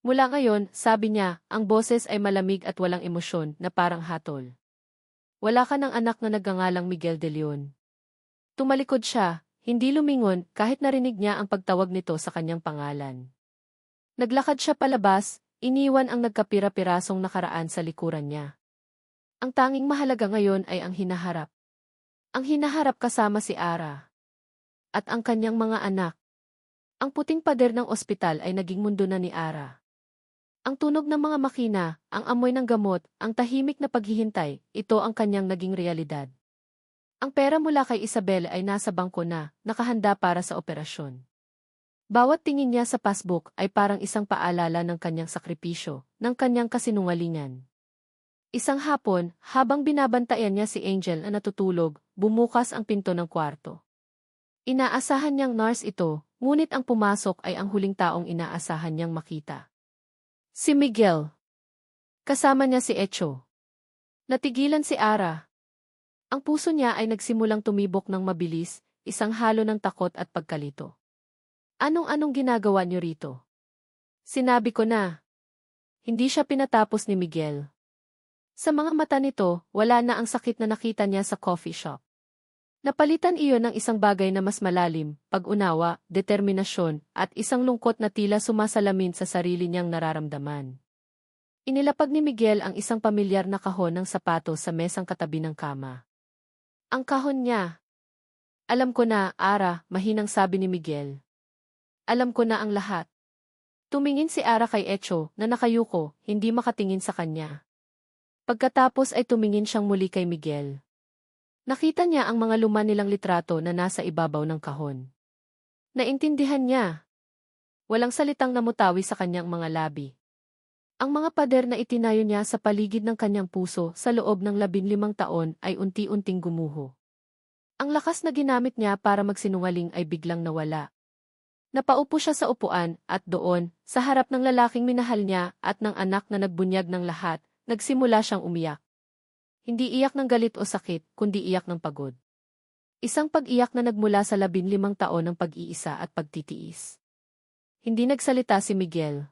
Mula ngayon, sabi niya, ang boses ay malamig at walang emosyon na parang hatol. Wala ka ng anak na nagngangalang Miguel de Leon. Tumalikod siya, hindi lumingon kahit narinig niya ang pagtawag nito sa kanyang pangalan. Naglakad siya palabas, iniwan ang nagkapira-pirasong nakaraan sa likuran niya. Ang tanging mahalaga ngayon ay ang hinaharap. Ang hinaharap kasama si Ara. At ang kanyang mga anak. Ang puting pader ng ospital ay naging mundo na ni Ara. Ang tunog ng mga makina, ang amoy ng gamot, ang tahimik na paghihintay, ito ang kanyang naging realidad. Ang pera mula kay Isabel ay nasa bangko na, nakahanda para sa operasyon. Bawat tingin niya sa passbook ay parang isang paalala ng kanyang sakripisyo, ng kanyang kasinungalingan. Isang hapon, habang binabantayan niya si Angel na natutulog, bumukas ang pinto ng kwarto. Inaasahan niyang nurse ito, ngunit ang pumasok ay ang huling taong inaasahan niyang makita. Si Miguel. Kasama niya si Echo. Natigilan si Ara. Ang puso niya ay nagsimulang tumibok ng mabilis, isang halo ng takot at pagkalito. Anong ginagawa niyo rito? Sinabi ko na. Hindi siya pinatapos ni Miguel. Sa mga mata nito, wala na ang sakit na nakita niya sa coffee shop. Napalitan iyon ng isang bagay na mas malalim, pag-unawa, determinasyon, at isang lungkot na tila sumasalamin sa sarili niyang nararamdaman. Inilapag ni Miguel ang isang pamilyar na kahon ng sapatos sa mesang katabi ng kama. Ang kahon niya. Alam ko na, Ara, mahinang sabi ni Miguel. Alam ko na ang lahat. Tumingin si Ara kay Echo na nakayuko, hindi makatingin sa kanya. Pagkatapos ay tumingin siyang muli kay Miguel. Nakita niya ang mga luma nilang litrato na nasa ibabaw ng kahon. Naintindihan niya. Walang salitang namutawi sa kanyang mga labi. Ang mga pader na itinayo niya sa paligid ng kanyang puso sa loob ng 15 taon ay unti-unting gumuho. Ang lakas na ginamit niya para magsinungaling ay biglang nawala. Napaupo siya sa upuan at doon, sa harap ng lalaking minahal niya at ng anak na nagbunyag ng lahat, nagsimula siyang umiyak. Hindi iyak ng galit o sakit, kundi iyak ng pagod. Isang pag-iyak na nagmula sa 15 taon ng pag-iisa at pagtitiis. Hindi nagsalita si Miguel.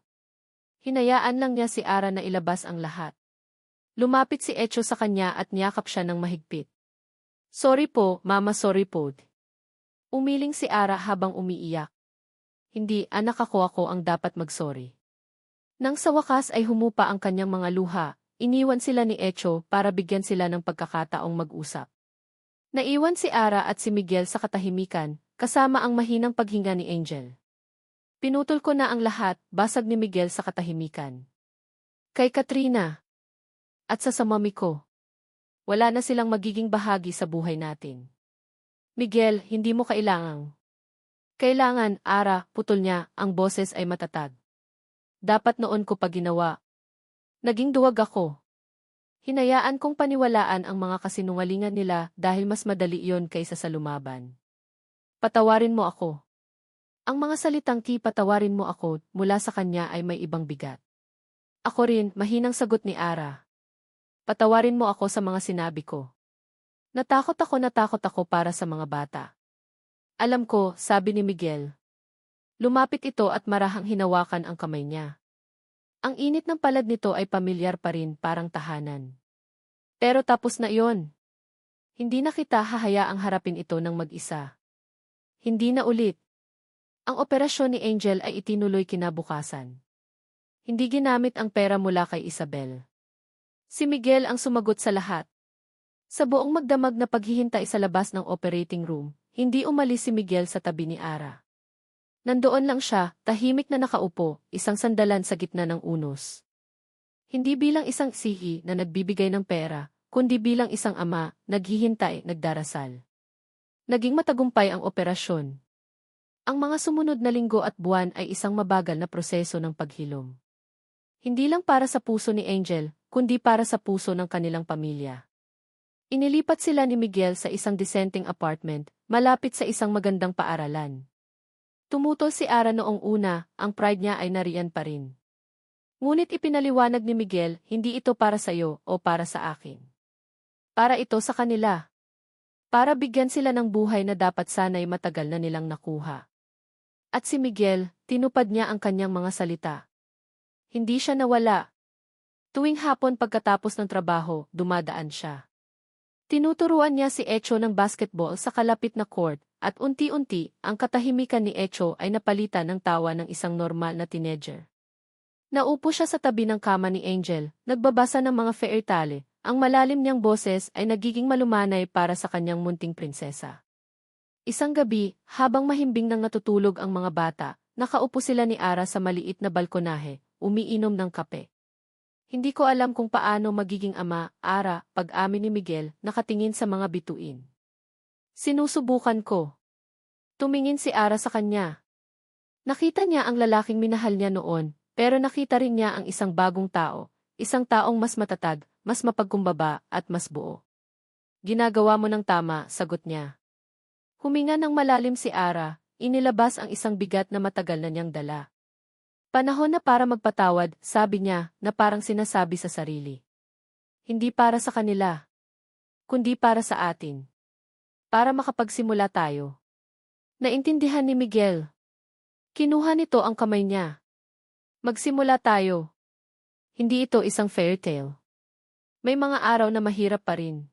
Hinayaan lang niya si Ara na ilabas ang lahat. Lumapit si Echo sa kanya at niyakap siya ng mahigpit. Sorry po, Mama, sorry po. Umiling si Ara habang umiiyak. Hindi, anak, ako ang dapat mag-sorry. Nang sa wakas ay humupa ang kanyang mga luha, iniwan sila ni Echo para bigyan sila ng pagkakataong mag-usap. Naiwan si Ara at si Miguel sa katahimikan, kasama ang mahinang paghinga ni Angel. Pinutol ko na ang lahat, basag ni Miguel sa katahimikan. Kay Katrina. At sa mami ko. Wala na silang magiging bahagi sa buhay natin. Miguel, hindi mo kailangang. Kailangan, Ara, putol niya, ang boses ay matatag. Dapat noon ko pa ginawa. Naging duwag ako. Hinayaan kong paniwalaan ang mga kasinungalingan nila dahil mas madali iyon kaysa sa lumaban. Patawarin mo ako. Ang mga salitang patawarin mo ako mula sa kanya ay may ibang bigat. Ako rin, mahinang sagot ni Ara. Patawarin mo ako sa mga sinabi ko. Natakot ako para sa mga bata. Alam ko, sabi ni Miguel. Lumapit ito at marahang hinawakan ang kamay niya. Ang init ng palad nito ay pamilyar pa rin, parang tahanan. Pero tapos na iyon. Hindi na kita hahayaang harapin ito ng mag-isa. Hindi na ulit. Ang operasyon ni Angel ay itinuloy kinabukasan. Hindi ginamit ang pera mula kay Isabel. Si Miguel ang sumagot sa lahat. Sa buong magdamag na paghihintay sa labas ng operating room, hindi umalis si Miguel sa tabi ni Ara. Nandoon lang siya, tahimik na nakaupo, isang sandalan sa gitna ng unos. Hindi bilang isang sihi na nagbibigay ng pera, kundi bilang isang ama, naghihintay, nagdarasal. Naging matagumpay ang operasyon. Ang mga sumunod na linggo at buwan ay isang mabagal na proseso ng paghilom. Hindi lang para sa puso ni Angel, kundi para sa puso ng kanilang pamilya. Inilipat sila ni Miguel sa isang disenteng apartment, malapit sa isang magandang paaralan. Tumutol si Ara noong una, ang pride niya ay nariyan pa rin. Ngunit ipinaliwanag ni Miguel, hindi ito para sa iyo o para sa akin. Para ito sa kanila. Para bigyan sila ng buhay na dapat sana'y matagal na nilang nakuha. At si Miguel, tinupad niya ang kanyang mga salita. Hindi siya nawala. Tuwing hapon pagkatapos ng trabaho, dumadaan siya. Tinuturuan niya si Echo ng basketball sa kalapit na court, at unti-unti, ang katahimikan ni Echo ay napalitan ng tawa ng isang normal na teenager. Naupo siya sa tabi ng kama ni Angel, nagbabasa ng mga fairy tale, ang malalim niyang boses ay nagiging malumanay para sa kanyang munting prinsesa. Isang gabi, habang mahimbing nang natutulog ang mga bata, nakaupo sila ni Ara sa maliit na balkonahe, umiinom ng kape. Hindi ko alam kung paano magiging ama, Ara, pag-amin ni Miguel, nakatingin sa mga bituin. Sinusubukan ko. Tumingin si Ara sa kanya. Nakita niya ang lalaking minahal niya noon, pero nakita rin niya ang isang bagong tao, isang taong mas matatag, mas mapagkumbaba, at mas buo. Ginagawa mo ng tama, sagot niya. Huminga ng malalim si Ara, inilabas ang isang bigat na matagal na niyang dala. Panahon na para magpatawad, sabi niya, na parang sinasabi sa sarili. Hindi para sa kanila, kundi para sa atin. Para makapagsimula tayo. Naintindihan ni Miguel. Kinuha nito ang kamay niya. Magsimula tayo. Hindi ito isang fairy tale. May mga araw na mahirap pa rin.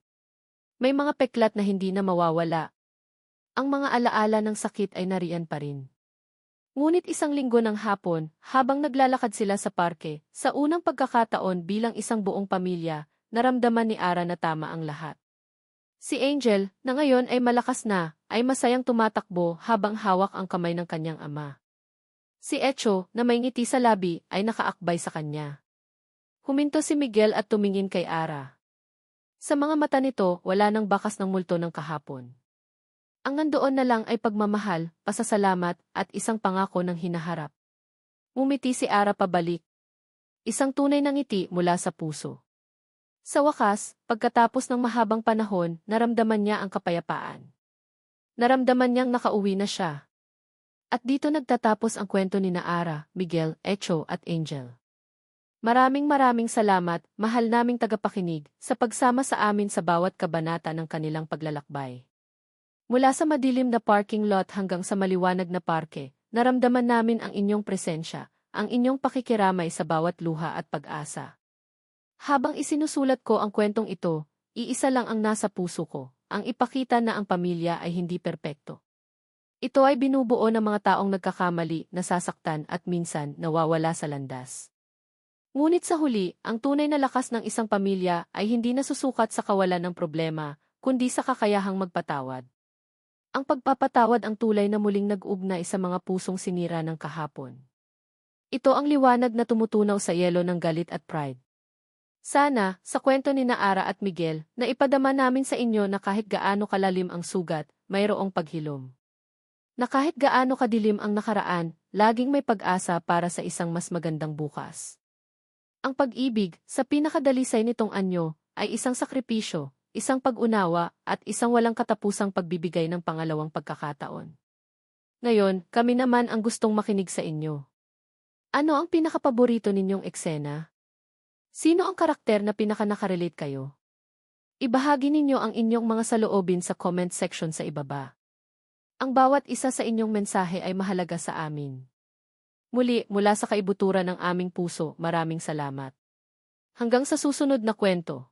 May mga peklat na hindi na mawawala. Ang mga alaala ng sakit ay nariyan pa rin. Ngunit isang linggo ng hapon, habang naglalakad sila sa parke, sa unang pagkakataon bilang isang buong pamilya, naramdaman ni Ara na tama ang lahat. Si Angel, na ngayon ay malakas na, ay masayang tumatakbo habang hawak ang kamay ng kanyang ama. Si Echo, na may ngiti sa labi, ay nakaakbay sa kanya. Huminto si Miguel at tumingin kay Ara. Sa mga mata nito, wala nang bakas ng multo ng kahapon. Ang nandoon na lang ay pagmamahal, pasasalamat, at isang pangako ng hinaharap. Ngumiti si Ara pabalik. Isang tunay na ngiti mula sa puso. Sa wakas, pagkatapos ng mahabang panahon, naramdaman niya ang kapayapaan. Naramdaman niyang nakauwi na siya. At dito nagtatapos ang kwento ni Ara, Miguel, Echo at Angel. Maraming salamat, mahal naming tagapakinig, sa pagsama sa amin sa bawat kabanata ng kanilang paglalakbay. Mula sa madilim na parking lot hanggang sa maliwanag na parke, naramdaman namin ang inyong presensya, ang inyong pakikiramay sa bawat luha at pag-asa. Habang isinusulat ko ang kwentong ito, iisa lang ang nasa puso ko, ang ipakita na ang pamilya ay hindi perpekto. Ito ay binubuo ng mga taong nagkakamali, nasasaktan at minsan nawawala sa landas. Ngunit sa huli, ang tunay na lakas ng isang pamilya ay hindi nasusukat sa kawalan ng problema, kundi sa kakayahang magpatawad. Ang pagpapatawad ang tulay na muling nag-ugnay sa mga pusong sinira ng kahapon. Ito ang liwanag na tumutunaw sa yelo ng galit at pride. Sana, sa kwento ni Ara at Miguel, na ipadama namin sa inyo na kahit gaano kalalim ang sugat, mayroong paghilom. Na kahit gaano kadilim ang nakaraan, laging may pag-asa para sa isang mas magandang bukas. Ang pag-ibig, sa pinakadalisay nitong anyo, ay isang sakripisyo, isang pag-unawa, at isang walang katapusang pagbibigay ng pangalawang pagkakataon. Ngayon, kami naman ang gustong makinig sa inyo. Ano ang pinakapaborito ninyong eksena? Sino ang karakter na pinaka-nakarelate kayo? Ibahagi ninyo ang inyong mga saloobin sa comment section sa ibaba. Ang bawat isa sa inyong mensahe ay mahalaga sa amin. Muli, mula sa kaibuturan ng aming puso, maraming salamat. Hanggang sa susunod na kwento.